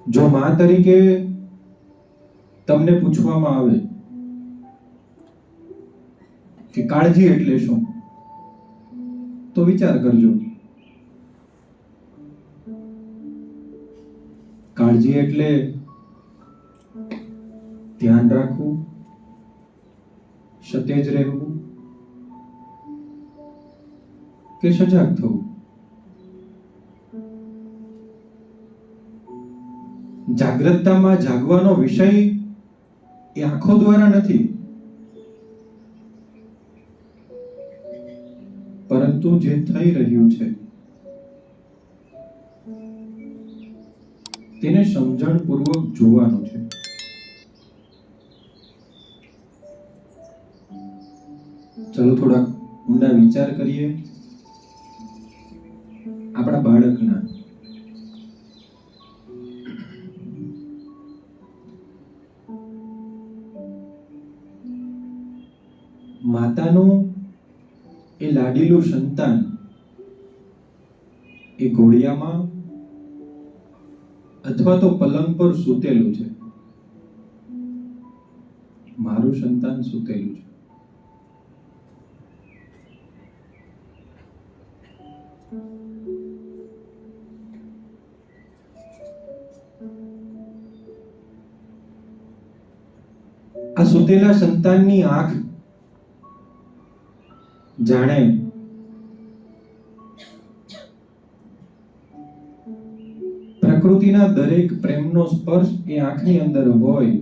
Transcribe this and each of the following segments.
જો માં તરીકે તમને પૂછવામાં આવે કે કાળજી એટલે શું, તો વિચાર કરજો. કાળજી એટલે ધ્યાન રાખવું, સતેજ રહેવું કે સજાગ થવું? જાગ્રતતામાં જાગવાનો વિષય એ આંખો દ્વારા નથી, પરંતુ જે થઈ રહ્યું છે તેને સમજણપૂર્વક જોવાનું છે. ચલો થોડાક ઊંડા વિચાર કરીએ આપણા બાળકના. માતાનું એ લાડીલું સંતાન એ ઘોડિયામાં અથવા તો પલંગ પર સૂતેલું છે. મારું સંતાન સૂતેલું છે. આ સૂતેલા સંતાનની આંખ જાણે પ્રકૃતિના દરેક પ્રેમનો સ્પર્શ એ આંખની અંદર હોય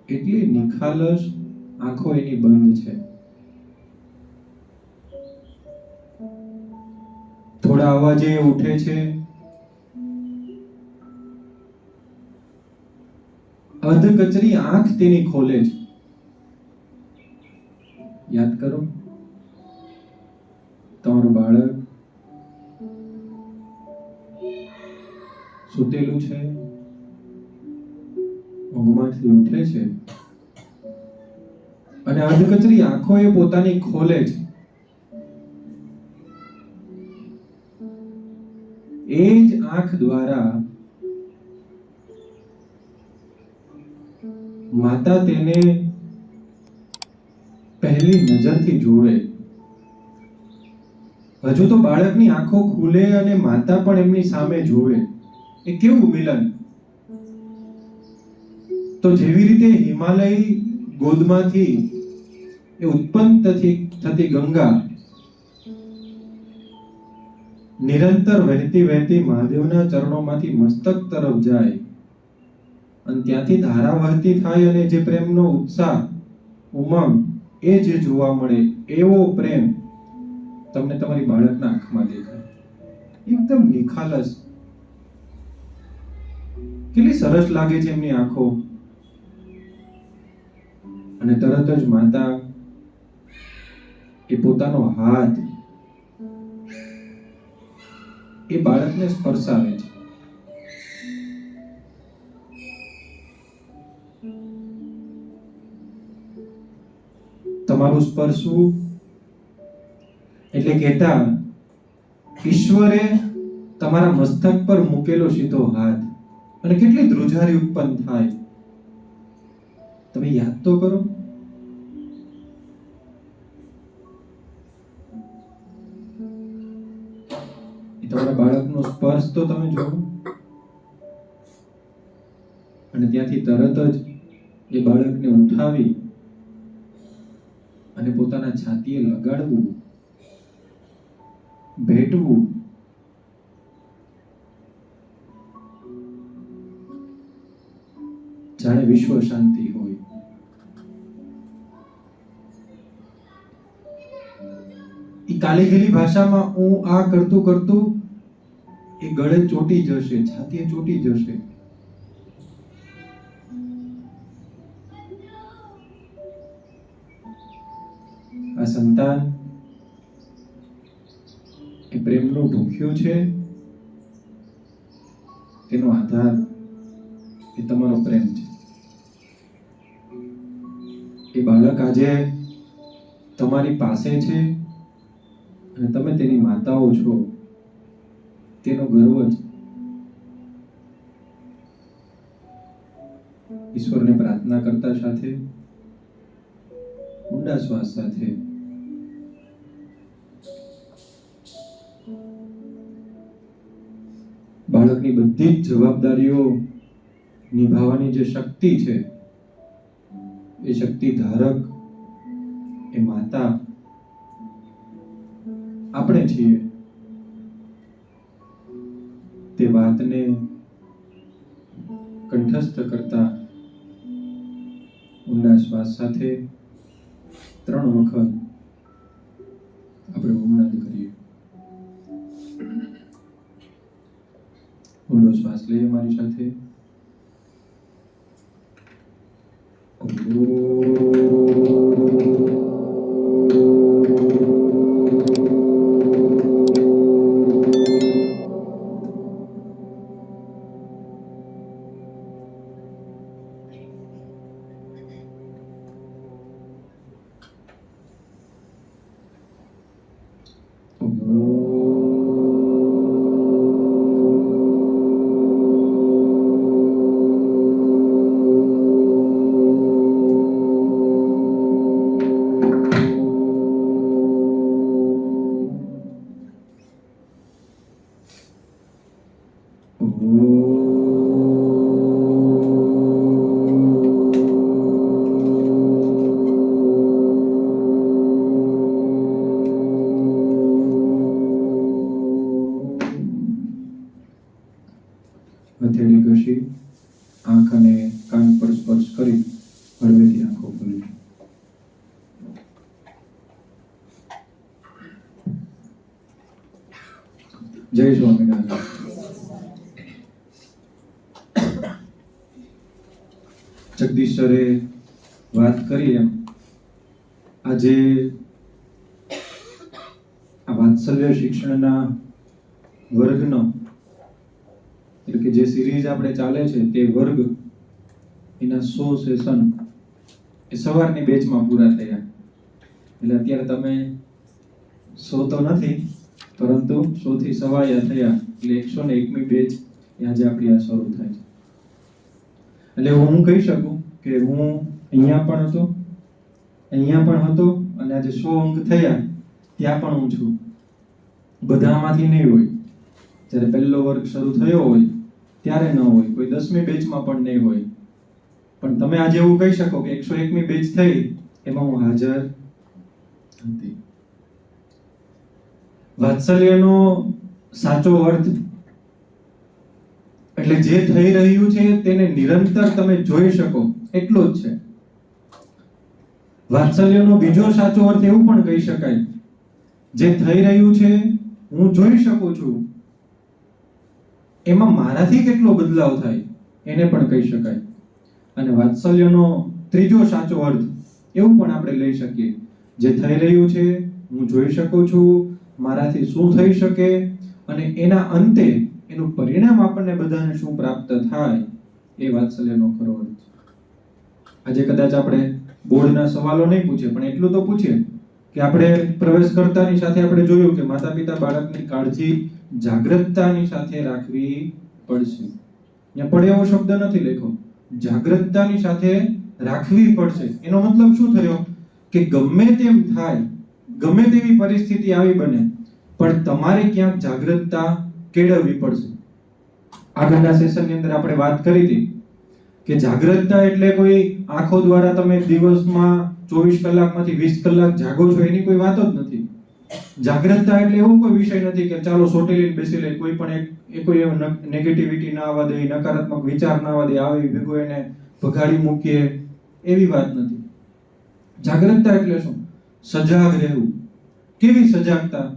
એટલી નિખાલસ આંખો એની બંધ છે. થોડા અવાજે ઉઠે છે, અધ કચરી આંખ તેની ખોલે છે. યાદ કરો, તમારું બાળક સૂતેલું છે, ઊંઘમાંથી ઉઠે છે અને અધકચરી આંખો એ પોતાની ખોલે છે. એ જ આંખ દ્વારા માતા તેને પહેલી નજરથી જોવે. હજુ તો બાળકની આંખો ખુલે અને માતા પણ એમની સામે જોવે. એ કેવું મિલન! તો જેવી રીતે હિમાલય ગોદમાંથી એ ઉત્પન્ન થતી ગંગા નિરંતર વહેતી વહેતી મહાદેવના ચરણોમાંથી મસ્તક તરફ જાય અને ત્યાંથી ધારા વહેતી થાય અને જે પ્રેમનો ઉત્સાહ, ઉમંગ એ જે જોવા મળે, એવો પ્રેમ તમને તમારી બાળકના આંખમાં દેખાય. એકદમ નિખાલસ, કેટલી સરસ લાગે છે એમની આંખો. અને તરત જ માતા એ પોતાનો હાથ એ બાળકને સ્પર્શાવે છે. તમારું સ્પર્શવું એટલે કહેતા ઈશ્વરે તમારા મસ્તક પર મૂકેલો સીધો હાથ. અને કેટલી ધ્રુજારી ઉત્પન્ન થાય, તમે યાદ તો કરો. તમારા બાળકનો સ્પર્શ તો તમે જુઓ, અને ત્યાંથી તરત જ એ બાળકને ઉઠાવી અને પોતાના છાતીએ લગાડવું, ભેટવું. જાણે વિશ્વ શાંતિ હોય. એ કાલીગેલી ભાષામાં હું આ કરતું કરતું એ ગળે ચોટી જશે, છાતીએ ચોટી જશે. આ સંતાન એ પ્રેમનું ભૂખ્યું છે. તેનો આધાર એ તમારો પ્રેમ છે. એ બાળક આજે તમારી પાસે છે અને તમે તેની માતાઓ છો, તેનો ગર્વ છે. ઈશ્વરને પ્રાર્થના કરતા સાથે ઊંડા શ્વાસ સાથે બાળકની બધી જ જવાબદારીઓ નિભાવવાની જે શક્તિ છે એ શક્તિ ધારક એ માતા આપણે છીએ. તે વાતને કંઠસ્થ કરતા ઊંડા શ્વાસ સાથે 3 વખત આપણે ઓમનાદ કરીએ. ઊંડો શ્વાસ લઈએ મારી સાથે. હથેળી ઘસી આંખ અને કાન પર સ્પર્શ કરી હળવેથી આંખો ખોલી. જય સ્વામિનારાયણ. જગદીશ સરે વાત કરી એમ આજે આ વાત્સલ્ય શિક્ષણના વર્ગનો એટલે કે જે સિરીઝ આપણે ચાલે છે તે વર્ગ એના 100 સેશન એ સવારની બેચમાં પૂરા થયા. એટલે અત્યારે તમે 100 તો નથી પરંતુ 100 થી સવાયા થયા એટલે 101મી બેચ આજે આપણી આ શરૂ થાય છે. એટલે હું કહી શકું કે હું અહીંયા પણ હતો અને આજે 100 અંક થયા ત્યાં પણ હું છું. બધામાંથી નહીં હોય. જ્યારે પહેલો વર્ગ શરૂ થયો હોય ત્યારે ન હોય, કોઈ 10મી બેચમાં પણ નહીં હોય, પણ તમે આજે એવું કહી શકો કે 101મી બેચ થઈ એમાં હું હાજર હતી. વાત્સલ્યનો સાચો અર્થ એટલે જે થઈ રહ્યું છે તેને નિરંતર તમે જોઈ શકો એટલો જ છે. વાત્સલ્યનો બીજો સાચો અર્થ એવું પણ કહી શકાય જે થઈ રહ્યું છે હું જોઈ શકું છું, એમાં મારાથી કેટલો બદલાવ થાય એને પણ કહી શકાય. અને વાત્સલ્યનો ત્રીજો સાચો અર્થ એવું પણ આપણે લઈ શકીએ જે થઈ રહ્યું છે હું જોઈ શકું છું, મારાથી શું થઈ શકે અને એના અંતે એનું પરિણામ આપણને બધાને શું પ્રાપ્ત થાય એ વાત્સલ્યનો ખરો અર્થ. આજે કદાચ આપણે બોર્ડના સવાલો નહીં પૂછીએ પણ એટલું તો પૂછીએ કે આપણે પ્રવેશ કરતાની સાથે આપણે જોયું કે માતા પિતા બાળકની કાળજી જાગૃતતાની સાથે રાખવી પડશે. ત્યાં પડે એવો શબ્દ નથી લખ્યો, જાગૃતતાની સાથે રાખવી પડશે. એનો મતલબ શું થયો કે ગમે તેમ થાય, ગમે તેવી પરિસ્થિતિ આવી બને, પણ તમારે ક્યાંક જાગૃતતા કેળવવી પડશે. આગળના સેશનની અંદર આપણે વાત કરી હતી કે જાગૃતતા એટલે કોઈ આંખો દ્વારા તમે દિવસમાં 24 કલાકમાંથી 20 કલાક જાગો છો એની કોઈ વાત જ નથી. જાગૃતતા એટલે એવો કોઈ વિષય નથી કે ચાલો સોટેલી બેસી લે, કોઈ પણ કોઈ નેગેટિવિટી ના આવવા દે, નકારાત્મક વિચાર ના આવવા દે, આવી ભેગો એને ભગાડી મૂકીએ, એવી વાત નથી. જાગૃતતા એટલે શું? સજાગ રહેવું. કેવી સજાગતા?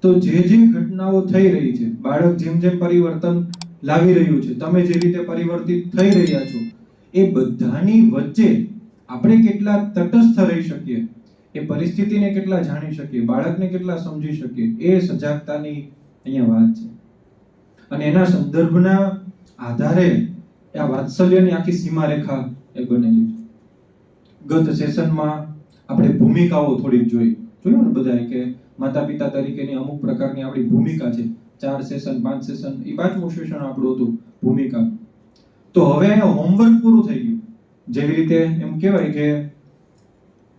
તો જે ઘટનાઓ થઈ રહી છે, બાળક જેમ જેમ પરિવર્તન લાવી રહ્યું છે, તમે જે રીતે પરિવર્તિત થઈ રહ્યા છો, એ બધાની વચ્ચે આપણે કેટલા તટસ્થ રહી શકીએ, એ પરિસ્થિતિને કેટલા જાણી શકીએ, બાળકને કેટલા સમજી શકીએ, એ સજાગતાની અહીંયા વાત છે. અને એના સંદર્ભના આધારે આ વાત્સલ્યની આખી સીમારેખા એ બનેલી છે. ગત સેશનમાં આપણે ભૂમિકાઓ થોડીક જોયું ને બધાએ કે માતા પિતા તરીકેની અમુક પ્રકારની આપણી ભૂમિકા છે. 4 સેશન 5 સેશન, એ 5મું સેશન આપણું હતું ભૂમિકા. તો હવે અહીંયા હોમવર્ક પૂરું થઈ ગયું. જેવી રીતે એમ કહેવાય કે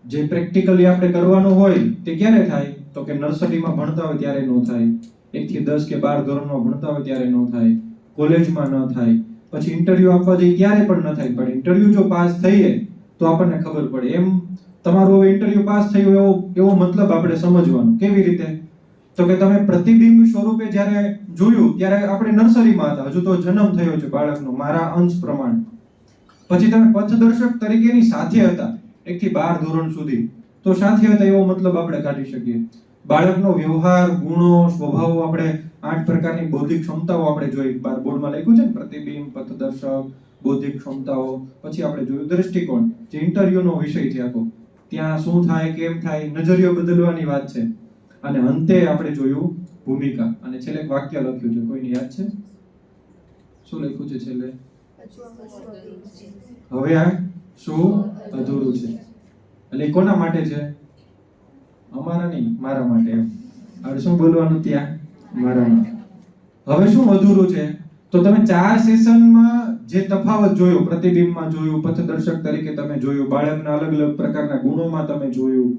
જે પ્રેક્ટિકલી આપણે કરવાનું હોય તે ક્યારે થાય તો કે નર્સરીમાં ભણતા હોય ત્યારે ન થાય, 1 થી 10 કે 12 ધોરણમાં ભણતા હોય ત્યારે ન થાય, કોલેજમાં ન થાય, પછી ઇન્ટરવ્યુ આપવા જઈએ ત્યારે પણ ન થાય. પણ ઇન્ટરવ્યુ જો પાસ થઈએ તો આપણને ખબર પડે. એમ તમારું હવે ઇન્ટરવ્યુ પાસ થયું એવો મતલબ આપણે સમજવાનો. કેવી રીતે? તો કે તમે પ્રતિબિંબ સ્વરૂપે જ્યારે જોયું ત્યારે આપણે નર્સરીમાં હતા, હજુ તો જન્મ થયો છે બાળકનો મારા અંશ પ્રમાણે. પછી તમે પથદર્શક તરીકેની સાથે હતા 1 થી 12 ધોરણ સુધી, તો સાથે હતા એવો મતલબ આપણે કાઢી શકીએ. બાળકનો વ્યવહાર, ગુણો, સ્વભાવો, આપણે 8 પ્રકારની બૌદ્ધિક ક્ષમતાઓ આપણે જોઈ. બોર્ડમાં લખ્યું છે ને, પ્રતિબિંબ, પથદર્શક, બૌદ્ધિક ક્ષમતાઓ. પછી આપણે જોયું દ્રષ્ટિકોણ, જે ઇન્ટરવ્યુનો વિષય છે આખો. ત્યાં શું થાય, કેમ થાય, નજરિયો બદલવાની વાત છે. અને અંતે આપણે જોયું ભૂમિકા. અને છેલ્લે એક વાક્ય લખ્યું છે, કોઈને યાદ છે? શું લખ્યું છે છેલ્લે? હવે આ શું અધૂરું છે? એટલે કોના માટે છે? અમારા નહીં, મારા માટે. એમ હવે શું બોલવાનું ત્યાં? મારા માટે. હવે શું અધૂરું છે? તો તમે 4 સેશનમાં જે તફાવત જોયો, પ્રતિબિંબમાં જોયું, પથદર્શક તરીકે તમે જોયું, બાળકના અલગ અલગ પ્રકારના ગુણોમાં તમે જોયું,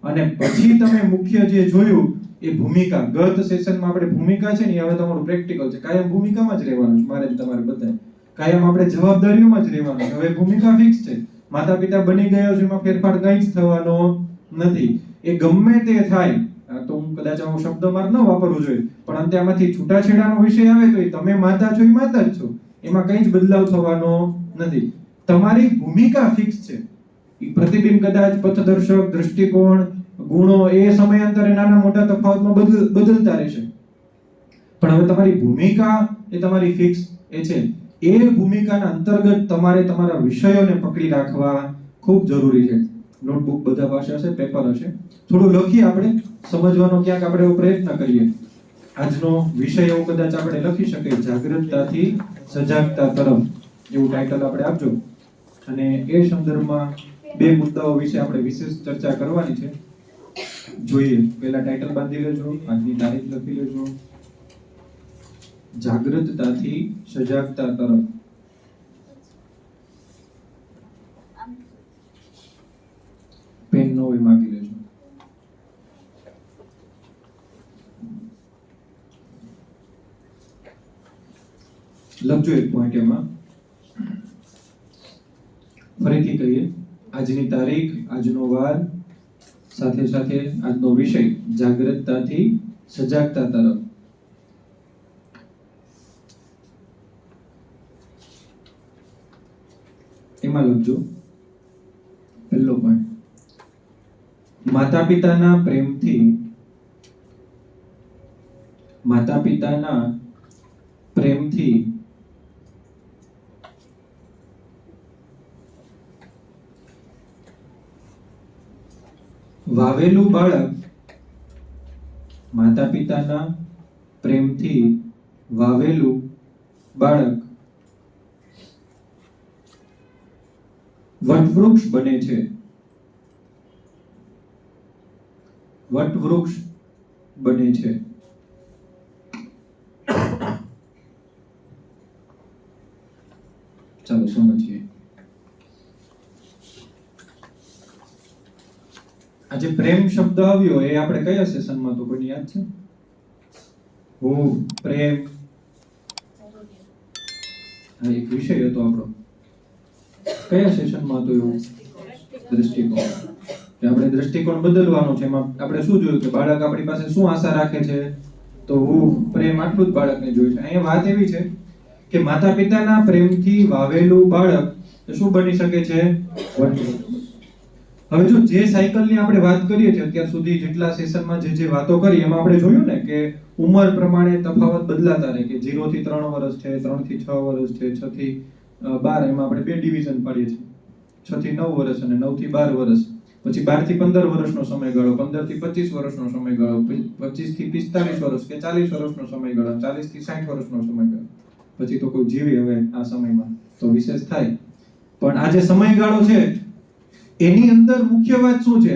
અને પછી તમે મુખ્ય જે જોયું એ ભૂમિકા. ગત સેશનમાં આપણે ભૂમિકા છે ને, હવે તમારું પ્રેક્ટિકલ છે. કાયમ ભૂમિકામાં જ રહેવાનું છે મારે તમારે બધાય. કાયમ આપણે જવાબદારીઓમાં જ રહેવાનું છે. હવે ભૂમિકા ફિક્સ છે. માતા પિતા બની ગયો છે, એમાં ફેરફાર કંઈ જ થવાનો નથી. એ ગમે તે થાય, તો હું કદાચ આવો શબ્દ મારે ન વાપરવું જોઈએ, પણ અંતે આમાંથી છૂટાછેડાનો વિષય આવે તો તમે માતા છો, એ માતા જ છો. એમાં કંઈ જ બદલાવ થવાનો નથી. તમારી ભૂમિકા ફિક્સ છે. એ પ્રતિબિંબ કદાચ પથદર્શક, દ્રષ્ટિકોણ, ગુણો એ સમયાંતરે નાના મોટા તફાવતમાં બદલતા રહેશે, પણ હવે તમારી ભૂમિકા એ તમારી ફિક્સ એ છે. એ ભૂમિકાના અંતર્ગત તમારે તમારા વિષયોને પકડી રાખવા ખૂબ જરૂરી છે. નોટબુક બધા પાસે હશે, પેપર હશે, થોડું લખીએ, આપણે સમજવાનો ક્યાંક આપણે એવો પ્રયત્ન કરીએ. આજનો વિષય એવો કદાચ આપણે લખી શકીએ, જાગૃતતાથી સજાગતા તરફ, એવું ટાઇટલ આપણે આપજો. અને એ સંદર્ભમાં 2 મુદ્દાઓ વિશે આપણે વિશેષ ચર્ચા કરવાની છે. જોઈએ, પહેલા ટાઇટલ બાંધી લેજો, આજની તારીખ લખી લેજો. જાગૃતતાથી સજાગતા તરફ. પેન નો હોય માંગી લેજો. લખજો એક પોઈન્ટ એમાં. ફરીથી કહીએ, આજની તારીખ, આજનો વાર, સાથે સાથે આજનો વિષય જાગૃતતાથી સજાગતા તરફ. એમાં લખજો પહેલો પોઈન્ટ, માતા પિતાના પ્રેમથી વાવેલું બાળક, માતા પિતાના પ્રેમથી વાવેલું બાળક વટવૃક્ષ બને છે. વટવૃક્ષ બને છે. ચાલો સમજીએ. આજે પ્રેમ શબ્દ આવ્યો એ આપણે કયા સેશનમાં તો કોઈને યાદ છે? હું પ્રેમ, એક વિષય હતો આપણો. કયા સેશનમાં હતો એવું? દ્રષ્ટિકોણ. આપણે દ્રષ્ટિકોણ બદલવાનો છે. એમાં આપણે શું જોયું કે બાળક આપણી પાસે શું આશા રાખે છે? તો હું પ્રેમ, આટલું જ બાળકને જોયું છે. અહીંયા વાત એવી છે કે માતા પિતાના પ્રેમથી વાવેલું બાળક શું બની શકે છે? વટવૃક્ષ. હવે જો જે સાયકલની આપણે વાત કરીએ છીએ અત્યાર સુધી, જેટલા સેશનમાં જે વાતો કરી એમાં આપણે જોયું ને કે ઉંમર પ્રમાણે તફાવત બદલાતા રહે. કે 0 થી 3 વર્ષ છે, 3 થી 6 વર્ષ છે, 6 થી 12, એમાં આપણે 2 ડિવિઝન પાડીએ છીએ. 6 થી 9 વર્ષ અને 9 થી 12 વર્ષ. પછી 12 થી 15 વર્ષનો સમયગાળો, 15 થી 25 વર્ષનો સમયગાળો, 25 થી 45 વર્ષ કે 40 વર્ષનો સમયગાળો, 40 થી 60 વર્ષનો સમયગાળો. પછી તો કોઈ જીવી હવે આ સમયમાં તો વિશેષ થાય. પણ આ જે સમયગાળો છે એની અંદર મુખ્ય વાત શું છે?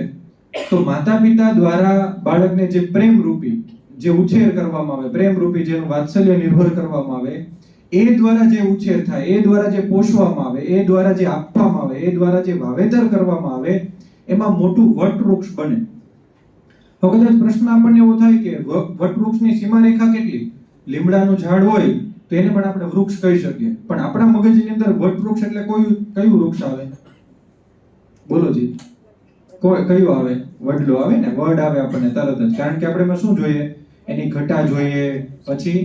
તો માતા પિતા દ્વારા બાળકને જે પ્રેમ રૂપી જે ઉછેર કરવામાં આવે, પ્રેમ રૂપી જેનું વાત્સલ્ય નિર્ભર કરવામાં આવે, એ દ્વારા જે ઉછેર થાય, એ દ્વારા જે પોષવામાં આવે, એ દ્વારા જે આપવામાં આવે, એ દ્વારા જે વાવેતર કરવામાં આવે, એમાં મોટું વટવૃક્ષ બને. તો કદાચ પ્રશ્ન આપણને એવો થાય કે વટવૃક્ષની સીમારેખા કેટલી? લીમડાનું ઝાડ હોય તો એને પણ આપણે વૃક્ષ કહી શકીએ, પણ આપણા મગજની અંદર વટવૃક્ષ એટલે કયું વૃક્ષ આવે? બોલો જી, કયું આવે? વડલો આવે ને, વડ આવે આપણને તરત જ, કારણ કે આપણે એમાં શું જોઈએ? એની ઘટા જોઈએ, પછી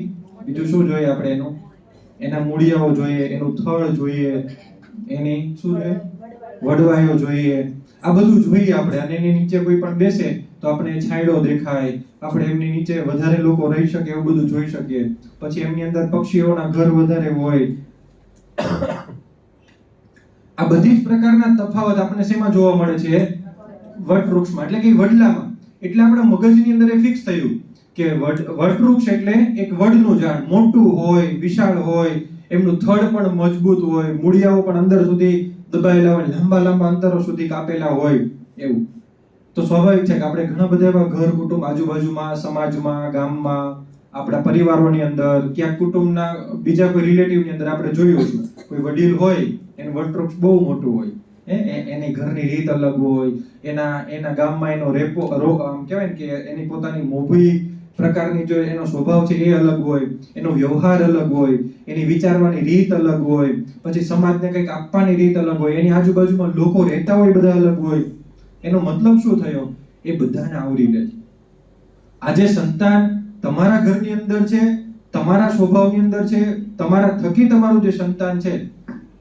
બીજું શું જોઈએ આપણે? એના મૂળિયાઓ જોઈએ, એનું થડ જોઈએ, એની શું જોઈએ? વડવાયો જોઈએ. આ બધું જોઈએ આપણે. અને એની નીચે કોઈ પણ બેસે તો આપણે છાંયડો દેખાય, આપણે એમની નીચે વધારે લોકો રહી શકે એવું બધું જોઈ શકીએ. પછી એમની અંદર પક્ષીઓના ઘર વધારે હોય. આ બધી જ પ્રકારના તફાવત આપણને શેમાં જોવા મળે છે? વટવૃક્ષમાં, એટલે કે વડલામાં. એટલે આપણા મગજની અંદર એ ફિક્સ થયું કે વટવૃક્ષ એટલે એક વડનું ઝાડ, મોટું હોય, વિશાળ હોય, એમનું થડ પણ મજબૂત હોય, મૂળિયાઓ પણ અંદર સુધી દબાયેલા હોય, લાંબા અંતરો સુધી કાપેલા હોય એવું. તો સ્વાભાવિક છે કે આપણે ઘણા બધા એવા ઘર કુટુંબ આજુબાજુમાં, સમાજમાં, ગામમાં, આપણા પરિવારોની અંદર, ક્યાંક કુટુંબના બીજા કોઈ રિલેટિવની અંદર આપણે જોયું છે. કોઈ વડીલ હોય, એનું વટવૃક્ષ બહુ મોટું હોય, એની ઘરની રીત અલગ હોય, એના ગામમાં એનો રેપો આમ કહેવાય ને કે એની પોતાની મોભી પ્રકારની જો એનો સ્વભાવ છે એ અલગ હોય, એનો વ્યવહાર અલગ હોય, એની વિચારવાની રીત અલગ હોય, પછી સમાજને કંઈક આપવાની રીત અલગ હોય, એની આજુબાજુમાં લોકો રહેતા હોય બધા અલગ હોય. એનો મતલબ શું થયો? એ બધાને આવરી લે છે. આજે સંતાન તમારા ઘરની અંદર છે, તમારા સ્વભાવની અંદર છે, તમારા થકી તમારું જે સંતાન છે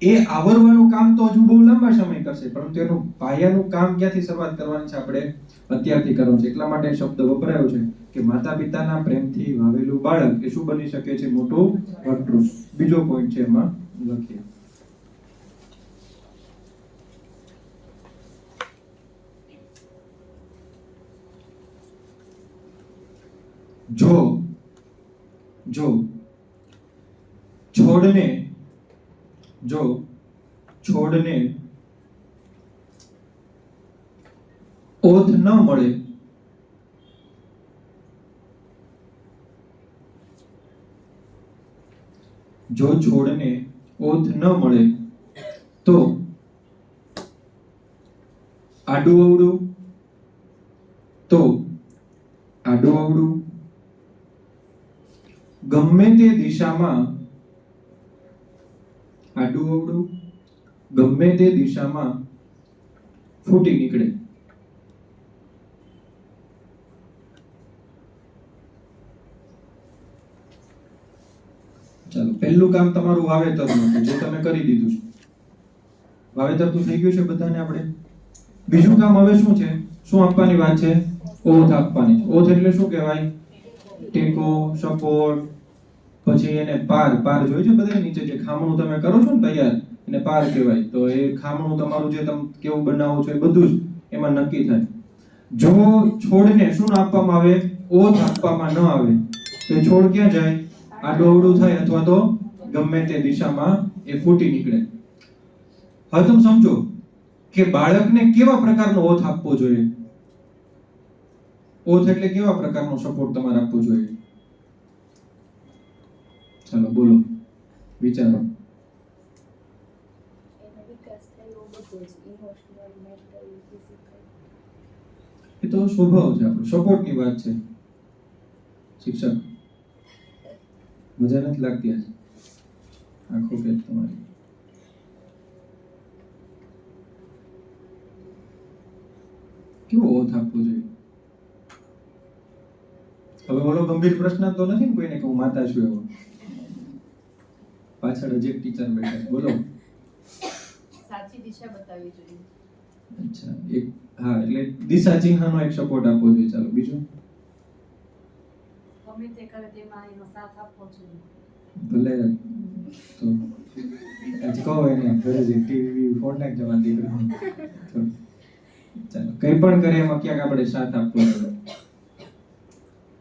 એ આવરવાનું કામ તો હજુ બહુ લાંબા સમય કરશે, પરંતુ એનું પાયાનું કામ ક્યાંથી શરૂઆત કરવાની છે? આપણે અત્યારથી કરવાનું છે. એટલા માટે શબ્દ વપરાયો છે કે માતા પિતાના પ્રેમથી વાવેલું બાળક એ શું બની શકે છે? મોટું વટવૃક્ષ. બીજો પોઈન્ટ છે એમાં લખીએ. જો છોડને ઓથ ન મળે તો આડું અવળું ગમે તે દિશામાં ફૂટી નીકળે. ચાલો, પહેલું કામ તમારું વાવેતરનું છે, જે તમે કરી દીધું છે. વાવેતર તો થઈ ગયું છે બધાને આપણે. બીજું કામ હવે શું છે? શું આપવાની વાત છે? ઓથ આપવાની છે. ઓથ એટલે શું કહેવાય? ટેકો, સપોર્ટ. પછી એને પાર જોઈ છે બધા નીચે જે ખામણું તમે કરો છો ને તૈયાર, એને પાર કહેવાય. તો એ ખામણું તમારું જે તમે કેવું બનાવો છો એ બધું જ એમાં નક્કી થાય. જો છોડને શું આપવામાં આવે? ઓથ આપવામાં ન આવે તો છોડ ક્યાં જાય? આડું અવળું થાય, અથવા તો ગમે તે દિશામાં એ ફૂટી નીકળે. હવે તમે સમજો કે બાળકને કેવા પ્રકારનો ઓથ આપવો જોઈએ? ઓથ એટલે કેવા પ્રકારનો સપોર્ટ તમારે આપવો જોઈએ? ચાલો બોલો, વિચારો. એ તો સ્વભાવ છે આપણો, સપોર્ટની વાત છે. શિક્ષક મજા નથી લાગતી આજે? આખો કે તમારી કેવો ઓથ આપવો જોઈએ? હવે બોલો, ગંભીર પ્રશ્ન તો નથી ને કોઈને કે હું માતા છું એવો? પાછળ જ એક ટીચર બેઠા છે. બોલો. સાચી દિશા બતાવવી જોઈએ. અચ્છા, હા, એટલે દિશા ચિહ્નનો એક સપોર્ટ આપવો જોઈએ. ચાલો, બીજું? ગમે તે કરે તેમાં એનો સાથ આપવો જોઈએ. ભલે તો આજ કહો એને ઘરે જે ટીવી ફોન નાખ જવા દીકરો. ચાલો, કંઈ પણ કરે એમાં ક્યાંક આપણે સાથ આપવો જોઈએ.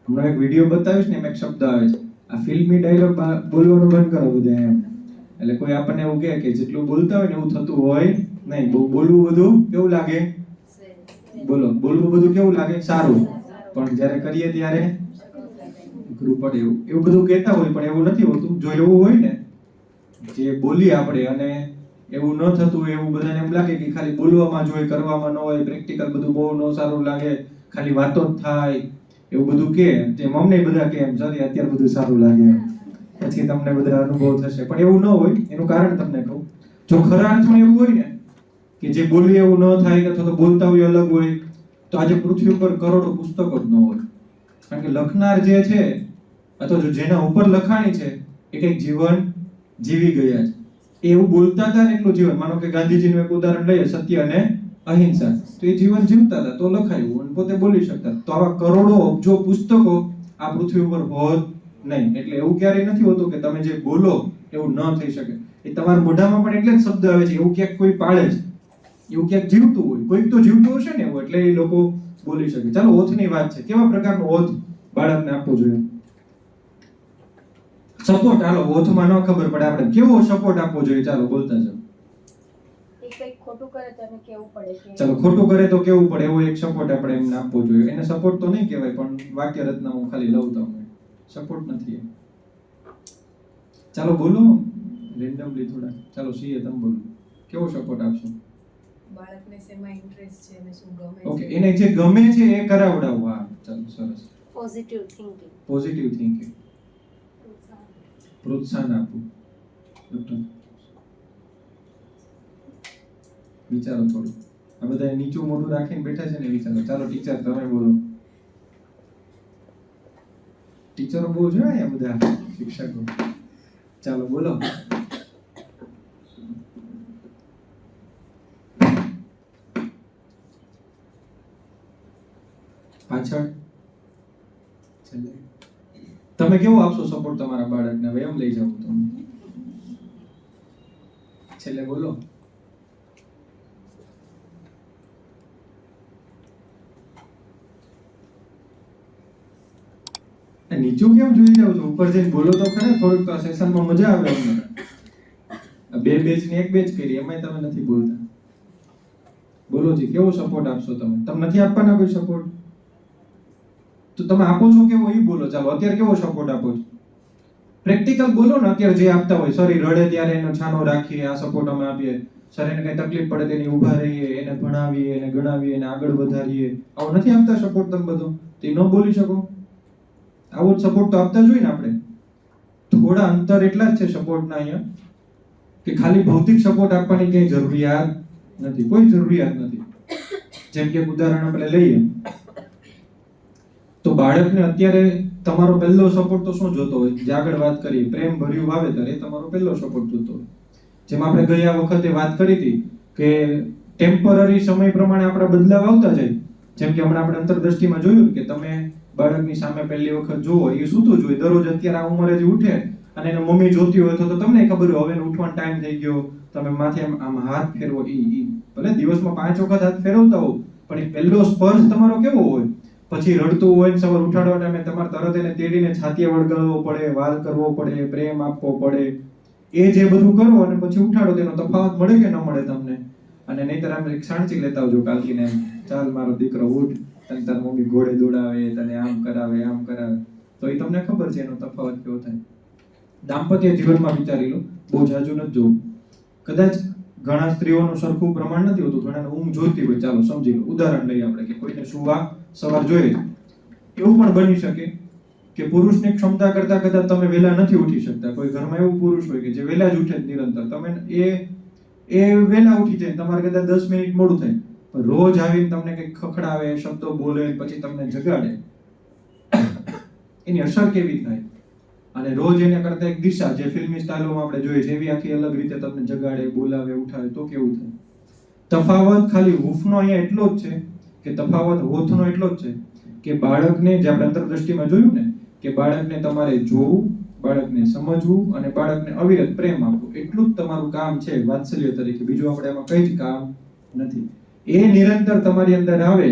હમણાં એક વિડીયો બતાવીશ ને, એમાં એક શબ્દ આવે છે, આ ફિલ્મી ડાયલોગ બોલવાનું બંધ કરો બધા એમ. એટલે કોઈ આપણને એવું કહે કે જેટલું બોલતા હોય ને એવું થતું હોય નહીં. બહુ બોલવું બધું કેવું લાગે? બોલો, બોલવું બધું કેવું લાગે? સારું. પણ જ્યારે કરીએ ત્યારે અઘરું પડે. એવું બધું કહેતા હોય પણ એવું નથી હોતું. જો એવું હોય ને જે બોલીએ આપણે અને એવું ન થતું હોય, એવું બધાને એમ લાગે કે ખાલી બોલવામાં જ હોય, કરવામાં ન હોય, પ્રેક્ટિકલ બધું બહુ ન સારું લાગે, ખાલી વાતો જ થાય, એવું બધું કે જેમ અમને બધા કે એમ સર અત્યારે બધું સારું લાગે એમ. પછી તમને બધા અનુભવ થશે, પણ એવું ન હોય. એનું કારણ તમને કહું. જો ખરા અર્થમાં એવું હોય ને કે જે બોલીએ એવું ન થાય કે અથવા તો બોલતા હોય અલગ હોય, તો આજે પૃથ્વી ઉપર કરોડો પુસ્તકો જ ન હોય. કારણ કે લખનાર જે છે અથવા જો જેના ઉપર લખાણી છે એ કંઈક જીવન જીવી ગયા છે. એ એવું બોલતા હતા ને એટલું જીવન. માનો કે ગાંધીજીનું એક ઉદાહરણ લઈએ, સત્ય અને અહિંસા, તો એ જીવન જીવતા હતા તો લખાયું અને પોતે બોલી શકતા. તો આવા કરોડો અબજો પુસ્તકો આ પૃથ્વી ઉપર હોત નહીં. એટલે એવું ક્યારેય નથી હોતું કે તમે જે બોલો એવું ન થઈ શકે. એ તમારા મોઢામાં પણ એટલે જ શબ્દ આવે છે, એવું ક્યાંક કોઈ પાળે છે, એવું ક્યાંક જીવતું હોય, કોઈક તો જીવતું હશે ને એવું, એટલે એ લોકો બોલી શકે. ચાલો ઓથની વાત છે. કેવા પ્રકારનો ઓથ બાળકને આપવો જોઈએ? સપોર્ટ. હાલો, ઓથમાં ન ખબર પડે આપણે કેવો સપોર્ટ આપવો જોઈએ? ચાલો બોલતા જાઓ. એ કંઈક ખોટું કરે તો એને કહેવું પડે કે ચાલો, ખોટું કરે તો કેવું પડે એવો એક સપોર્ટ આપણે એમને આપવો જોઈએ. એને સપોર્ટ તો નહીં કહેવાય, પણ વાક્ય રચના હું ખાલી લઉં તમને. સપોર્ટ નથી એ. ચાલો બોલો રેન્ડમલી થોડા. ચાલો સીએ તમે બોલો. કેવો સપોર્ટ આપશો? બાળકને શેમાં ઇન્ટરેસ્ટ છે અને શું ગમે ઓકે, છે. એને જે ગમે છે એ કરાવડાવો. હા, ચાલો સરસ. Positive thinking. Positive thinking. પ્રોત્સાહન આપવું. ડોક્ટર વિચારો થોડું. આ બધા નીચું મોઢું રાખીને બેઠા છે ને, વિચારો. ચાલો ટીચર તમે બોલો. ટીચરો બહુ છે આ બધા શિક્ષકો. ચાલો બોલો. પાછળ છેલ્લે તમે કેવો આપશો સપોર્ટ તમારા બાળકને? હવે એમ લઈ જાવ તમે. છેલ્લે બોલો. નીચું કેમ જોઈ જાવ છો? ઉપર જઈને બોલો તો ખરા. થોડુંક તો સેશનમાં મજા આવે અમને. બે બેચ ની એક બેચ કરી, એમાંય તમે નથી બોલતા. બોલો જી, કેવો સપોર્ટ આપશો તમે? તમે નથી આપવાના કોઈ સપોર્ટ? તો તમે આપો છો કેવો એ બોલો. ચાલો અત્યારે કેવો સપોર્ટ આપો છો? પ્રેક્ટિકલ બોલો ને. અત્યારે જે આપતા હોય, સર રડે ત્યારે એનો છાનો રાખીએ, આ સપોર્ટ અમે આપીએ. સર એને કઈ તકલીફ પડે તેની ઊભા રહીએ, એને ભણાવીએ, એને ગણાવીએ, એને આગળ વધારીએ. આવો નથી આપતા સપોર્ટ તમે બધો? તે ન બોલી શકો? આવો સપોર્ટ તો આપતા જોઈએ ને આપણે. થોડા અંતર એટલા જ છે સપોર્ટના અહીંયા કે ખાલી ભૌતિક સપોર્ટ આપવાની ક્યાંય જરૂરિયાત નથી. કોઈ જરૂરિયાત નથી. જેમ કે ઉદાહરણ આપણે લઈએ તો બાળકને અત્યારે તમારો પહેલો સપોર્ટ તો શું જોતો હોય? જે આગળ વાત કરી પ્રેમ ભર્યું વાવેતર, એ તમારો પહેલો સપોર્ટ જોતો હોય. જેમ આપણે ગયા વખતે વાત કરી હતી કે ટેમ્પરરી સમય પ્રમાણે આપણા બદલાવ આવતા જાય. જેમ કે હમણાં આપણે અંતરદ્રષ્ટિમાં જોયું કે તમે બાળકની સામે પહેલી વખત જુઓ, એ સૂતું જ હોય દરરોજ. અત્યારે આ ઉંમરે જ ઉઠે અને એને મમ્મી જોતી હોય તો તમને ખબર હોય હવે એને ઉઠવાનો ટાઈમ થઈ ગયો. તમે માથે આમ હાથ ફેરવો, ભલે દિવસમાં 5 વખત હાથ ફેરવતા હો, પણ એ પહેલો સ્પર્શ તમારો કેવો હોય? પછી રડતું હોય સવાર ઉઠાડવા ટાઈમે તમારે તરત એને તેડીને છાતીએ વળગાડવો પડે, વાલ કરવો પડે, પ્રેમ આપવો પડે. એ જે બધું કરો અને પછી ઉઠાડો, તેનો તફાવત મળે કે ન મળે તમને? અને નહીંતર આમ એક સાણચી લેતા આવજો કાલકીને, ચાલ મારો દીકરો ઉઠ, તને તાર મમ્મી ઘોડે દોડાવે, તને આમ કરાવે, આમ કરાવે. તો એ તમને ખબર છે એનો તફાવત કેવો થાય. દાંપત્ય જીવનમાં વિચારી લો, બહુ જાજુ નથી જોવું. કદાચ ઘણા સ્ત્રીઓનું સરખું પ્રમાણ નથી હોતું, ઘણાને ઊંઘ જોઈતી હોય. ચાલો સમજી લો, ઉદાહરણ લઈએ આપણે કે કોઈને સુવા સવાર જોઈએ. એવું પણ બની શકે કે પુરુષની ક્ષમતા કરતા કદાચ તમે વહેલા નથી ઉઠી શકતા. કોઈ ઘરમાં એવું પુરુષ હોય કે જે વહેલા જ ઉઠે નિરંતર. તમે એ વહેલા ઉઠી જાય, તમારે કદાચ 10 મિનિટ મોડું થાય, પણ રોજ આવીને તમને કંઈક ખખડાવે, શબ્દો બોલે, પછી તમને જગાડે, એની અસર કેવી થાય? અને રોજ એને કરતા એક દિશા, જે ફિલ્મી સ્ટાઇલોમાં આપણે જોઈએ છે, એવી આખી અલગ રીતે તમને જગાડે, બોલાવે, ઉઠાવે, તો કેવું થાય? તફાવત ખાલી હૂંફનો અહીંયા એટલો જ છે કે તફાવત હોઠનો એટલો જ છે કે બાળકને, જે આપણે અંતરદ્રષ્ટિમાં જોયું ને, કે બાળકને તમારે જોવું, બાળકને સમજવું અને બાળકને અવિરત પ્રેમ આપવો, એટલું જ તમારું કામ છે વાત્સલ્ય તરીકે. બીજું આપણે એમાં કઈ જ કામ નથી. એ નિરંતર તમારી અંદર આવે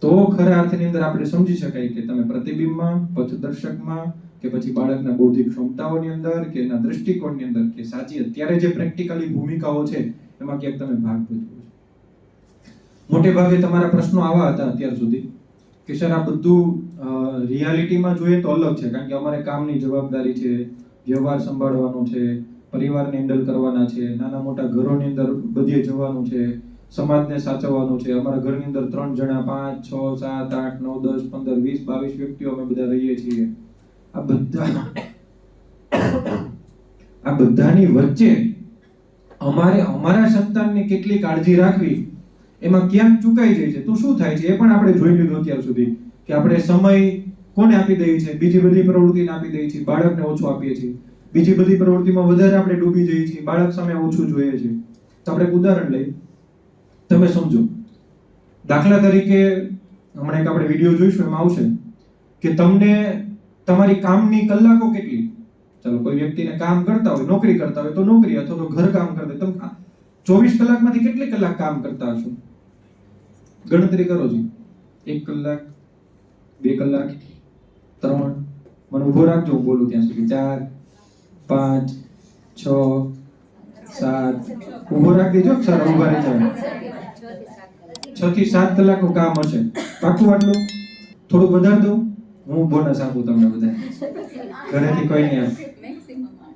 તો ખરા અર્થની અંદર આપણે સમજી શકાય કે તમે પ્રતિબિંબમાં, પથદર્શકમાં, કે પછી બાળકના બૌદ્ધિક ક્ષમતાઓની અંદર, કે એના દૃષ્ટિકોણની અંદર, કે સાચી અત્યારે જે પ્રેક્ટિકલી ભૂમિકાઓ છે એમાં ક્યાંક તમે ભાગ ભજવો છો. મોટે ભાગે તમારા પ્રશ્નો આવા હતા અત્યાર સુધી કે સર આ બધું રિયાલિટીમાં જોઈએ તો અલગ છે, કારણ કે અમારે કામની જવાબદારી છે, વ્યવહાર સંભાળવાનો છે, પરિવારને હેન્ડલ કરવાના છે, નાના મોટા ઘરોની અંદર બધે જવાનું છે, સમાજને સાચવવાનું છે. અમારા ઘરની અંદર 3 જણા 5 6 7 8 9 10 15 20 22 વ્યક્તિઓ અમે બધા રહીએ છીએ. આ બધાની વચ્ચે અમારે અમારા સંતાનની કેટલી કાળજી રાખવી એમાં ક્યાંક ચૂકાઈ જાય છે. તો શું થાય છે એ પણ આપણે જોઈ લીધું અત્યાર સુધી કે આપણે સમય કોને આપી દઈએ છીએ, બીજી બધી પ્રવૃત્તિને આપી દઈએ છીએ, બાળકને ઓછો આપીએ છીએ. બીજી બધી પ્રવૃત્તિમાં વધારે આપણે ડૂબી જઈએ છીએ, બાળક સામે ઓછું જોઈએ છે. તો આપણે એક ઉદાહરણ લઈએ, તમે સમજો. દાખલા તરીકે હમણાં એક આપણે વિડીયો જોઈશું, એમાં આવશે કે તમને તમારી કામની કલાકો કેટલી. ચાલો કોઈ વ્યક્તિને કામ કરતા હોય, નોકરી કરતા હોય તો નોકરી, અથવા તો ઘર કામ કરતા હોય, તમે 24 કલાકમાંથી કેટલી કલાક કામ કરતા હશો? ગણતરી કરો જી. 1 કલાક, 2 કલાક, 3, મને ઉભો રાખજો હું બોલું ત્યાં સુધી. 4 5 6 7, ઉભો રાખી દેજો સર, ઉભા રહી જાવ. 6 થી 7 કલાકનું કામ હશે. પાકું આટલું? થોડું વધારે દઉં? હું બોનસ આપું તમને બધા. ઘરેથી કોઈ નહીં આપે.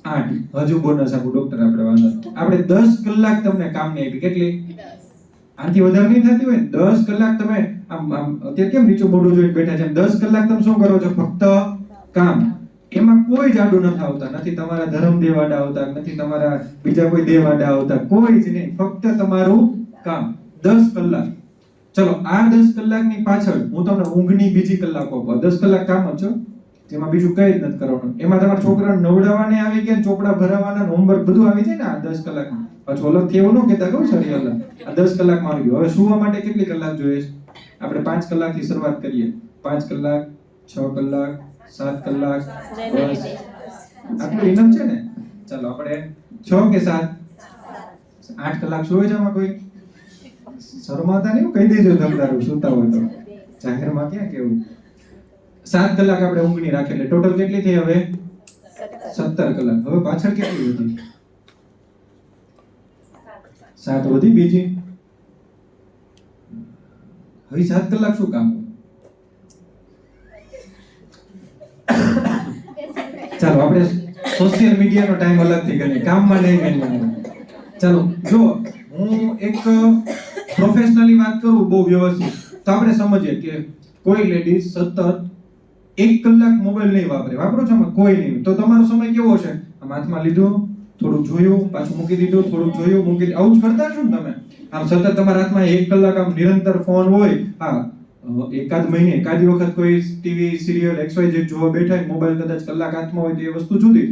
8 હજુ બોનસ આપું ડોક્ટર. આપણે 10 કલાક તમને કામની આપી. કેટલી? આનાથી વધારે નહીં થતી હોય ને? 10 કલાક તમે આમ અત્યારે કેમ નીચું મોઢું જોઈને બેઠા છે, 10 કલાક તમે શું કરો છો? ફક્ત કામ. એમાં કોઈ જાડું નથી આવતા, નથી તમારા ધર્મદેવ આડા આવતા, નથી તમારા બીજા કોઈ દેવ આડા આવતા, કોઈ જ નહીં. ફક્ત તમારું કામ 10 કલાક. ચલો આ 10 કલાકની પાછળ હું તમને ઊંઘની બીજી કલાકો આપું. 10 કલાક કામ જ છો, જેમાં બીજું કઈ જ નથી કરવાનું. એમાં તમારા છોકરાને નવડાવવાને આવી ગયા, ચોપડા ભરાવાના, હોમવર્ક બધું આવી જાય ને આ 10 કલાકમાં. પાછું અલગથી એવું ન કહેતા કહું સર, અલગ આ 10 કલાકમાં આવી ગયું. હવે સુવા માટે કેટલી કલાક જોઈએ છે? આપણે 5 કલાકથી શરૂઆત કરીએ. 5 કલાક, 6 કલાક, 7 કલાક, બસ આટલું ઇનફ છે ને? ચાલો આપણે 6 કે 7 8 કલાક સુવે છે. આમાં કોઈ શરમાતા નહીં, કહી દેજો તમે તારું સુતા હોય તો. જાહેરમાં ક્યાં કેવું. 7 કલાક આપણે ઊંઘની રાખી, એટલે ટોટલ કેટલી થઈ હવે? 17 કલાક. હવે પાછળ કેટલી વધી? 7 વધી. બીજી હવે 7 કલાક શું કામ? ચાલો આપણે સોશિયલ મીડિયાનો ટાઈમ અલગથી ગણીએ, કામમાં નહીં ગણીએ. ચાલો જો હું એક પ્રોફેશનલી વાત કરું બહુ વ્યવસ્થિત, તો આપણે સમજીએ કે કોઈ લેડીઝ સતત 1 કલાક મોબાઈલ નહીં વાપરે. વાપરો છો આમાં? કોઈ નહીં. તો તમારો સમય કેવો છે? આમ હાથમાં લીધું, થોડું જોયું, પાછું મૂકી દીધું, થોડું જોયું, મૂકી દીધું. આવું જ કરતા છો ને તમે? આમ સતત તમારા હાથમાં 1 કલાક આમ નિરંતર ફોન હોય. હા, એકાદ મહિને એકાદી વખત કોઈ ટીવી સિરિયલ XYZ જોવા બેઠા હોય, મોબાઈલ કદાચ કલાક હાથમાં હોય તો એ વસ્તુ જુદી.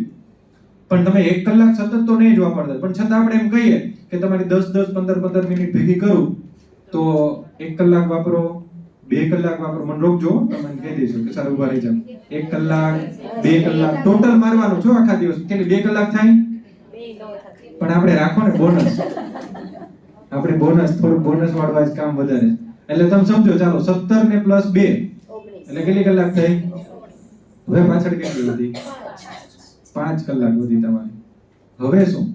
પણ તમે 1 કલાક સતત તો નહીં જ વાપરતા. પણ છતાં આપણે એમ કહીએ કે તમારી 10 15 મિનિટ ભેગી કરું તો 1 કલાક વાપરો, 2 કલાક વાપરો. મને રોકજો, તમે કહી દેશો કે સર ઉભા રહી જાવ. 1 કલાક, 2 કલાક ટોટલ મારવાનું છો આખા દિવસ. કેટલી 2 કલાક થાય? પણ આપણે રાખો ને બોનસ. આપણે બોનસ થોડું બોનસ વાળવા જ કામ વધારે. એટલે તમે સમજો, ચાલો 17 ને પ્લસ 2 એટલે કેટલી કલાક થઈ? હવે પાછળ કેટલી વધી? 5 કલાક વધી તમારી. હવે શું?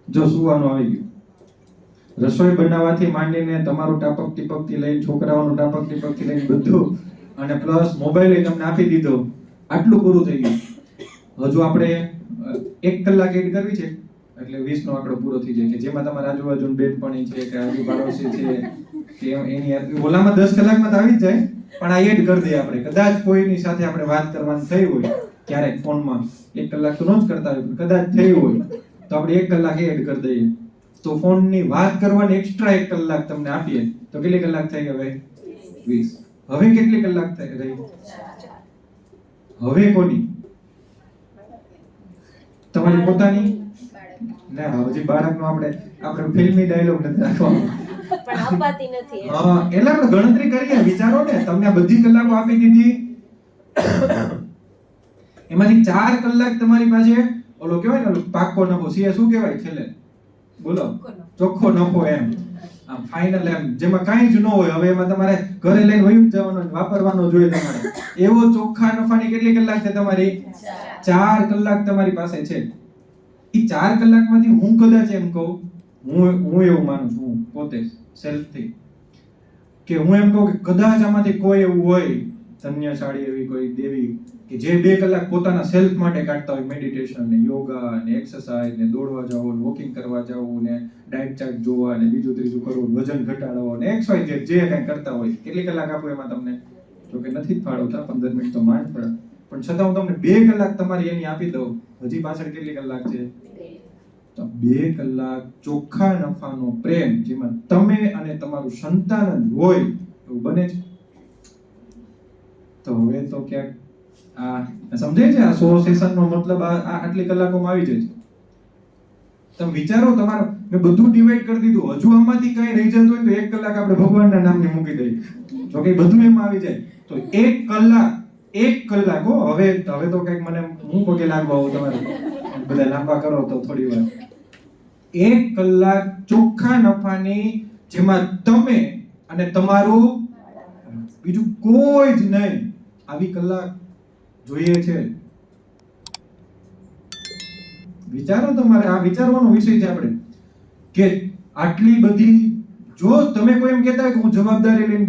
જો સુવાનું આવી ગયું, રસોઈ બનાવવાથી માંડીને તમારું ટાપક ટીપક થી લઈને છોકરાઓનું ટાપક ટીપક થી લઈને બધું, અને પ્લસ મોબાઈલ તમને આપી દીધો, આટલું પૂરું થઈ ગયું. હજુ આપણે 1 કલાક એડ કરવી છે એટલે 20 નો આંકડો પૂરો થઈ જાય, કે જેમાં તમારા આજુબાજુ બેનપણી છે કે આજુ પાડોશી છે કે એની ઓલામાં 10 કલાકમાં તો આવી જ જાય. પણ આ એડ કરી દઈએ આપણે. કદાચ કોઈની સાથે આપણે વાત કરવાની થઈ હોય ક્યારેક ફોનમાં, 1 કલાક તો ન જ કરતા હોય, પણ કદાચ થઈ હોય તો આપણે 1 કલાક એડ કરી દઈએ. તો ફોનની વાત કરવાની એક્સ્ટ્રા 1 કલાક તમને આપીએ તો કેટલી કલાક થઈ? હવે 20. હવે કેટલી કલાક થઈ રહી? હવે કોની? તમારી પોતાની? ના, હજી બાળકનો આપણે ફિલ્મી ડાયલોગ નથી રાખવાનો. પણ અપાતી નથી. હા, એટલે આપણે ગણતરી કરીએ. વિચારો ને, તમને આ બધી કલાકો આપી દીધી, એમાંથી 4 કલાક તમારી પાસે ઓલો કહેવાય ને પાકો નફો. સીએ શું કહેવાય છેલ્લે? બોલો. ચોખ્ખો નફો. એમ આમ ફાઇનલ, એમ જેમાં કાંઈ જ ન હોય. હવે એમાં તમારે ઘરે લઈને વયું જવાનો, વાપરવાનો જોઈએ તમારે. એવો ચોખ્ખા નફાની કેટલી કલાક છે તમારી? 4 કલાક તમારી પાસે છે. એ 4 કલાકમાંથી હું કદાચ એમ કહું, હું એવું માનું છું, હું પોતે સેલ્ફથી, કે હું એમ કહું કે કદાચ આમાંથી કોઈ એવું હોય ધન્યશાળી એવી કોઈ દેવી કે જે 2 કલાક પોતાના સેલ્ફ માટે કાઢતા હોય, મેડિટેશન ને યોગા ને એક્સરસાઇઝ ને દોડવા જવું ને વોકિંગ કરવા જવું ને ડાયટ ચાર્ટ જોવા ને બીજું ત્રીજું કરવું, વજન ઘટાડવો ને XYZ જે કંઈ કરતા હોય, કેટલી કલાક આપો એમાં તમને? જો કે નથી જ ફાળવતા, 15 મિનિટ તો માંડ પડે, પણ છતાં હું તમને 2 કલાક તમારી એની આપી દઉં, હજી પાછળ કેટલી કલાક છે? તો 2 કલાક ચોખ્ખા નફાનો પ્રેમ જેમાં તમે અને તમારું સંતાન જ હોય એવું બને છે. તો હવે તો ક્યાંક આ સમજાય છે? આ 100 સેશનનો મતલબ આ આટલી કલાકોમાં આવી જાય છે. તમે વિચારો, તમારો મેં બધું ડિવાઈડ કરી દીધું, હજુ આમાંથી કઈ રહી જતું હોય તો 1 કલાક આપણે ભગવાનના નામને મૂકી દઈએ, જો કે બધું એમાં આવી જાય તો 1 કલાક હવે તો કઈક મને હું પગે લાગવા આવું, તમારે બધા લાંબા કરો તો થોડી વાર. 1 કલાક ચોખ્ખા નફાની જેમાં તમે અને તમારું, બીજું કોઈ જ નહીં, આવી કલાક જોઈએ છે. વિચારો, તમારે આ વિચારવાનો વિષય છે આપણે કે આટલી બધી, જો તમે કોઈ એમ કહેતા હોય કે હું જવાબદારી લઈને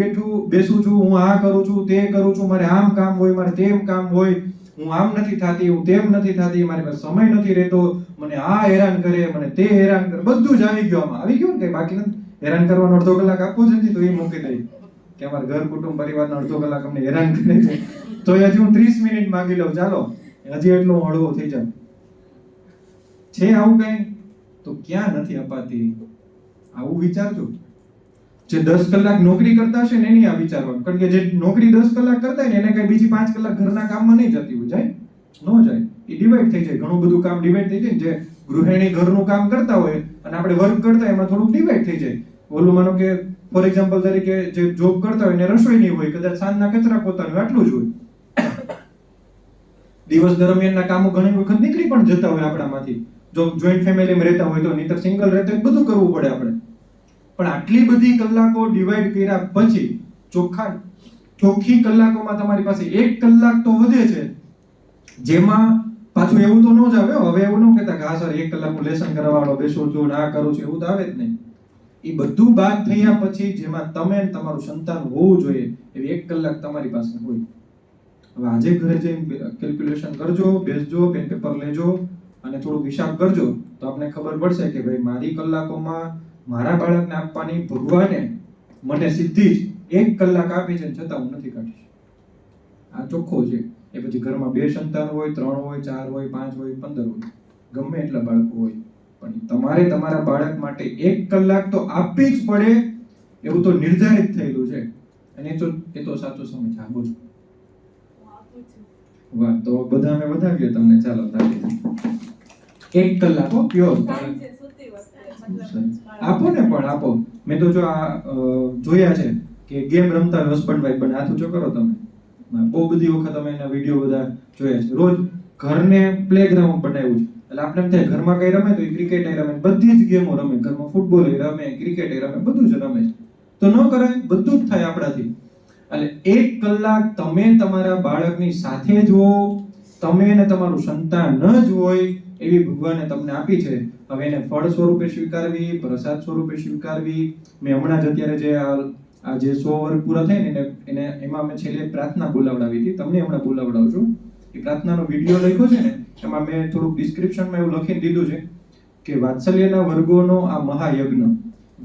બેસું છું, હું આ કરું છું, તે કરું છું, મારે આમ કામ હોય, મારે તેમ કામ હોય, હું આમ નથી થતી, હું તેમ નથી થતી, મારી પાસે સમય નથી રહેતો, મને આ હેરાન કરે, મને તે હેરાન કરે, બધું જ આવી ગયું. આમાં આવી ગયું ને, કઈ બાકી નથી. હેરાન કરવાનો અડધો કલાક આપવો જ નથી તો એ મૂકી દઈ કે અમારા ઘર કુટુંબ પરિવારનો અડધો કલાક અમને હેરાન કરે છે, તો હજી હું 30 મિનિટ માંગી લઉં, ચાલો હજી એટલો હળવો થઈ જાય છે. આવું કઈ તો ક્યાં નથી અપાતી? આવું વિચારજો. જે 10 કલાક નોકરી કરતા હશે ને એની આ વિચારવાનું, કારણ કે જે નોકરી 10 કલાક કરતા હોય ને એને કઈ બીજી 5 કલાક ઘરના કામમાં નહીં જતી હોય, જાય ન જાય, એ ડિવાઈડ થઈ જાય, ઘણું બધું કામ ડિવાઈડ થઈ જાય. જે ગૃહિણી ઘરનું કામ કરતા હોય અને આપણે વર્ક કરતા હોય એમાં થોડુંક ડિવાઈડ થઈ જાય. ઓલું માનો કે ફોર એક્ઝામ્પલ તરીકે જે જોબ કરતા હોય એને રસોઈ નહીં હોય, કદાચ સાંજના કચરા પોતાનું આટલું જ હોય. દિવસ દરમિયાનના કામો ઘણી વખત નીકળી પણ જતા હોય આપણામાંથી, જો જોઈન્ટ ફેમિલીમાં રહેતા હોય તો, નહીતર સિંગલ રહેતા હોય બધું કરવું પડે આપણે. પણ આટલી બધી કલાકો ડિવાઈડ કર્યા પછી ચોખ્ખી કલાકોમાં તમારી પાસે 1 કલાક તો વધે છે, જેમાં પાછું એવું તો ન જ આવે. હવે એવું ન કહેતા કે હા સર 1 કલાક હું લેસન કરાવવાનો બેસું છું, આ કરું છું, એવું તો આવે જ નહીં. એ બધું બાદ થયા પછી જેમાં તમે અને તમારું સંતાન હોવું જોઈએ એવી 1 કલાક તમારી પાસે હોય. હવે આજે ઘરે જઈને કેલ્ક્યુલેશન કરજો, બેસજો, પેન પેપર લેજો અને થોડુંક હિસાબ કરજો તો આપણે ખબર પડશે કે ભાઈ મારી કલાકોમાં મારા બાળકને આપવાની ભગવાને મને સીધી જ 1 કલાક આપી છે, છતાં હું નથી કાઢી. આ ચોખ્ખો છે. એ પછી ઘરમાં 2 સંતાન હોય, 3 હોય, 4 હોય, 5 હોય, 15 હોય, ગમે એટલા બાળકો હોય, પણ તમારે તમારા બાળક માટે 1 કલાક તો આપવી જ પડે એવું તો નિર્ધારિત થયેલું છે. અને એ તો સાચો સમય છે. બોલો. વાહ, તો બધા અમે વધાવીએ તમને. ચાલો તાળી. 1 કલાક પ્યોર આપો ને, પણ આપો. મેં તો જો આ જોયા છે કે ગેમ રમતા હસબન્ડ વાઈફ બને, હાથ ઊંચો કરો તમે. બહુ બધી વખત અમે એના વિડીયો બધા જોયા છે. રોજ ઘરને પ્લેગ્રાઉન્ડ બનાવ્યું છે, એટલે આપણે એમ થાય ઘરમાં કઈ રમે તો ક્રિકેટ રમે, બધી જ ગેમો રમે, ઘરમાં ફૂટબોલ રમે, ક્રિકેટ રમે, બધું જ રમે. તો ન કરાય, બધું જ થાય આપણાથી. એટલે 1 કલાક તમે તમારા બાળકની સાથે જ હો, તમે અને તમારું સંતાન જ હોય એવી ભગવાને તમને આપી છે. હવે એને ફળ સ્વરૂપે સ્વીકારવી, પ્રસાદ સ્વરૂપે સ્વીકારવી. મેં હમણાં જ અત્યારે જે આ જે 100 વર્ષ પૂરા થાય ને એને એમાં મેં છેલ્લે પ્રાર્થના બોલાવડાવી હતી, તમને હમણાં બોલાવડાવું છું. એ પ્રાર્થનાનો વિડીયો લખ્યો છે ને એમાં મેં થોડુંક ડિસ્ક્રિપ્શનમાં એવું લખીને દીધું છે કે વાત્સલ્યના વર્ગોનો આ મહાયજ્ઞ,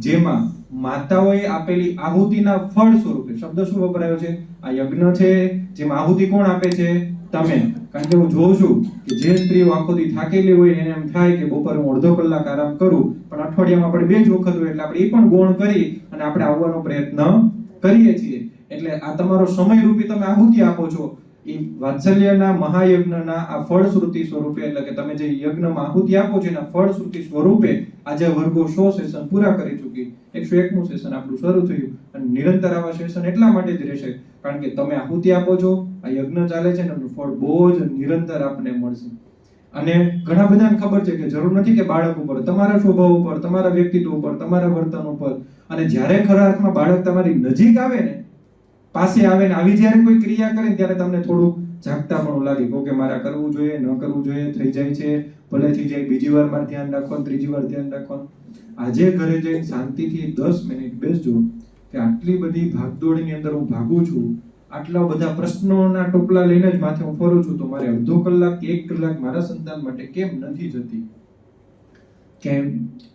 જેમાં માતાઓએ આપેલી આહુતિના ફળ સ્વરૂપે, શબ્દ શું વપરાયો છે? આ યજ્ઞ છે જેમાં આહુતિ કોણ આપે છે? તમે. કારણ કે હું જોઉં છું કે જે સ્ત્રીઓ આખો દી થાકેલી હોય એને એમ થાય કે બપોરે હું અડધો કલાક આરામ કરું, પણ અઠવાડિયામાં આપણે 2 જ વખત હોય એટલે આપણે એ પણ ગૌણ કરી અને આપણે આવવાનો પ્રયત્ન કરીએ છીએ. એટલે આ તમારો સમય રૂપી તમે આહુતિ આપો છો એ વાત્સલ્યના મહાયજ્ઞના આ ફળશ્રુતિ સ્વરૂપે, એટલે કે તમે જે યજ્ઞમાં આહુતિ આપો છો એના ફળશ્રુતિ સ્વરૂપે આજે વર્ગો 100 સેશન પૂરા કરી ચૂકી. 101મું સેશન આપણું શરૂ થયું અને નિરંતર આવા સેશન એટલા માટે જ રહેશે કારણ કે તમે આહુતિ આપો છો, આ યજ્ઞ ચાલે છે ને એનું ફળ બહુ જ નિરંતર આપને મળશે. અને ઘણા બધાને ખબર છે કે જરૂર નથી કે બાળક ઉપર, તમારા સ્વભાવ ઉપર, તમારા વ્યક્તિત્વ ઉપર, તમારા વર્તન ઉપર, અને જ્યારે ખરા અર્થમાં બાળક તમારી નજીક આવે ને, પાસે આવે ને, આવી જ્યારે કોઈ ક્રિયા કરે ને ત્યારે તમને થોડું જાગતાપણું લાગે કે મારે કરવું જોઈએ, ન કરવું જોઈએ, થઈ જાય છે, ભલે થઈ જાય, બીજી વાર મારે ધ્યાન રાખવાનું, ત્રીજી વાર ધ્યાન રાખવાનું. આજે ઘરે જઈને શાંતિથી 10 મિનિટ બેસજો કે આટલી બધી ભાગદોડની અંદર હું ભાગું છું, આટલા બધા પ્રશ્નોના ટોપલા લઈને જ માથે હું ફરું છું, તો મારે અડધો કલાક કે 1 કલાક મારા સંતાન માટે કેમ નથી જતી? કેમ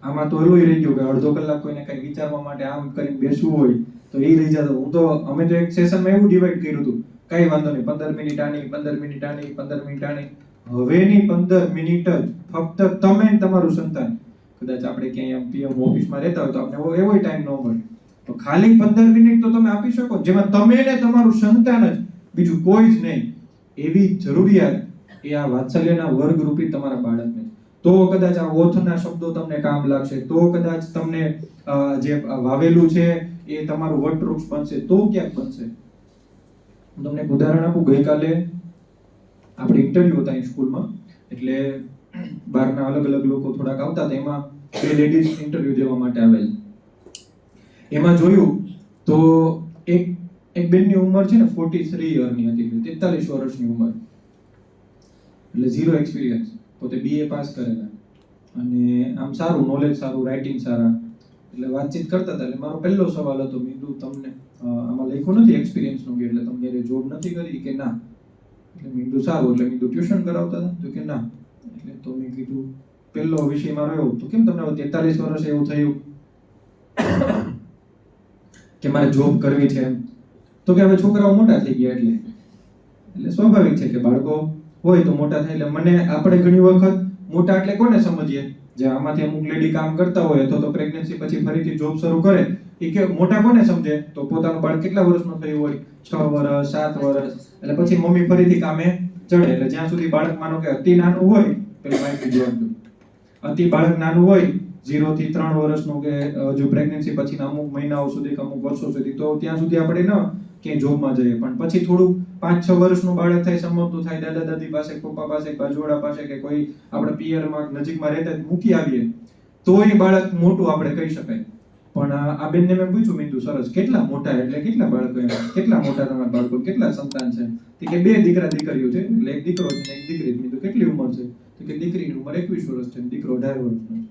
આમાં તો એલું રહી ગયું કે અડધો કલાક કોઈને કઈ વિચારવા માટે આમ કરીને બેસવું હોય તો એ રહી જતો. હું તો અમે તો એક સેશનમાં એવું ડિવાઈડ કર્યું હતું, કઈ વાંધો નહીં, 15 મિનિટ આની, 15 મિનિટ આની, 15 મિનિટ આની. હવેની 15 મિનિટ જ ફક્ત તમે ને તમારું સંતાન. કદાચ આપણે ક્યાંય પીએમ ઓફિસમાં રહેતા હોય તો આપણે એવો ટાઈમ ન મળે, તો ખાલી 15 મિનિટ તો તમે આપી શકો, જેમાં તમે ને તમારું સંતાન જ, બીજું કોઈ જ નહીં. એવી જરૂરિયાત એ આ વાત્સલ્યના વર્ગરૂપી તમારા બાળકને. તો કદાચ આ ઓથના શબ્દો તમને કામ લાગશે, તો કદાચ તમને જે વાવેલું છે એ તમારું વટવૃક્ષ બનશે, તો ક્યાંક બનશે. હું તમને એક ઉદાહરણ આપું. ગઈકાલે આપણે ઇન્ટરવ્યુ હતા સ્કૂલમાં, એટલે બહારના અલગ અલગ લોકો થોડાક આવતા હતા. એમાં 2 લેડીઝ ઇન્ટરવ્યુ દેવા માટે આવેલ. એમાં જોયું તો એક બેનની ઉંમર છે ને 43 યરની હતી, 43 વર્ષની ઉંમર, એટલે ઝીરો એક્સપિરિયન્સ, પોતે BA પાસ કરેલા, અને આમ સારું નોલેજ, સારું રાઇટિંગ સારા. એટલે વાતચીત કરતા હતા. એટલે મારો પહેલો સવાલ હતો, મેં કીધું તમને આમાં લખ્યું નથી એક્સપિરિયન્સનું, એટલે તમે જોબ નથી કરી કે ના? એટલે મેં કીધું સારું. એટલે મેં કીધું ટ્યુશન કરાવતા હતા તો કે ના. એટલે તો મેં કીધું પહેલો વિષય મારો એવો, તો કેમ તમને 43 વર્ષ એવું થયું કે મારે જોબ કરવી છે એમ? તો કે હવે છોકરાઓ મોટા થઈ ગયા એટલે સ્વાભાવિક છે કે બાળકો હોય તો મોટા થાય. એટલે મને આપણે ઘણી વખત મોટા એટલે કોને સમજીએ? જે આમાંથી અમુક લેડી કામ કરતા હોય અથવા તો પ્રેગ્નન્સી પછી ફરીથી જોબ શરૂ કરે, એ કે મોટા કોને સમજે? તો પોતાનું બાળક કેટલા વર્ષનું થયું હોય, 6 વર્ષ 7 વર્ષ, એટલે પછી મમ્મી ફરીથી કામે ચડે. એટલે જ્યાં સુધી બાળક માનો કે અતિ નાનું હોય, પેલી માહિતી જોવાનું, અતિ બાળક નાનું હોય 0 થી 3 વર્ષનું કે હજુ પ્રેગ્નન્સી પછીના અમુક મહિનાઓ સુધી કે અમુક વર્ષો સુધી, તો ત્યાં સુધી આપણે ન ક્યાંય જોબમાં જઈએ. પણ પછી થોડું 5-6 વર્ષનું બાળક થાય, સમજતું થાય, દાદા દાદી પાસે, પપ્પા પાસે, બાજુવાળા પાસે કે કોઈ આપણે પિયરમાં નજીકમાં રહેતા મૂકી આવીએ, તો એ બાળક મોટું આપણે કહી શકાય. પણ આ બેનને મેં પૂછ્યું, મેં કીધું સરસ, કેટલા મોટા, એટલે કેટલા બાળકો, કેટલા મોટા તમારા બાળકો, કેટલા સંતાન છે? તો કે 2 દીકરા દીકરીઓ છે, એટલે એક દીકરો છે ને એક દીકરી. મેં કીધું કેટલી ઉંમર છે? તો કે દીકરીની ઉંમર 21 વર્ષ છે, દીકરો 18 વર્ષનો છે.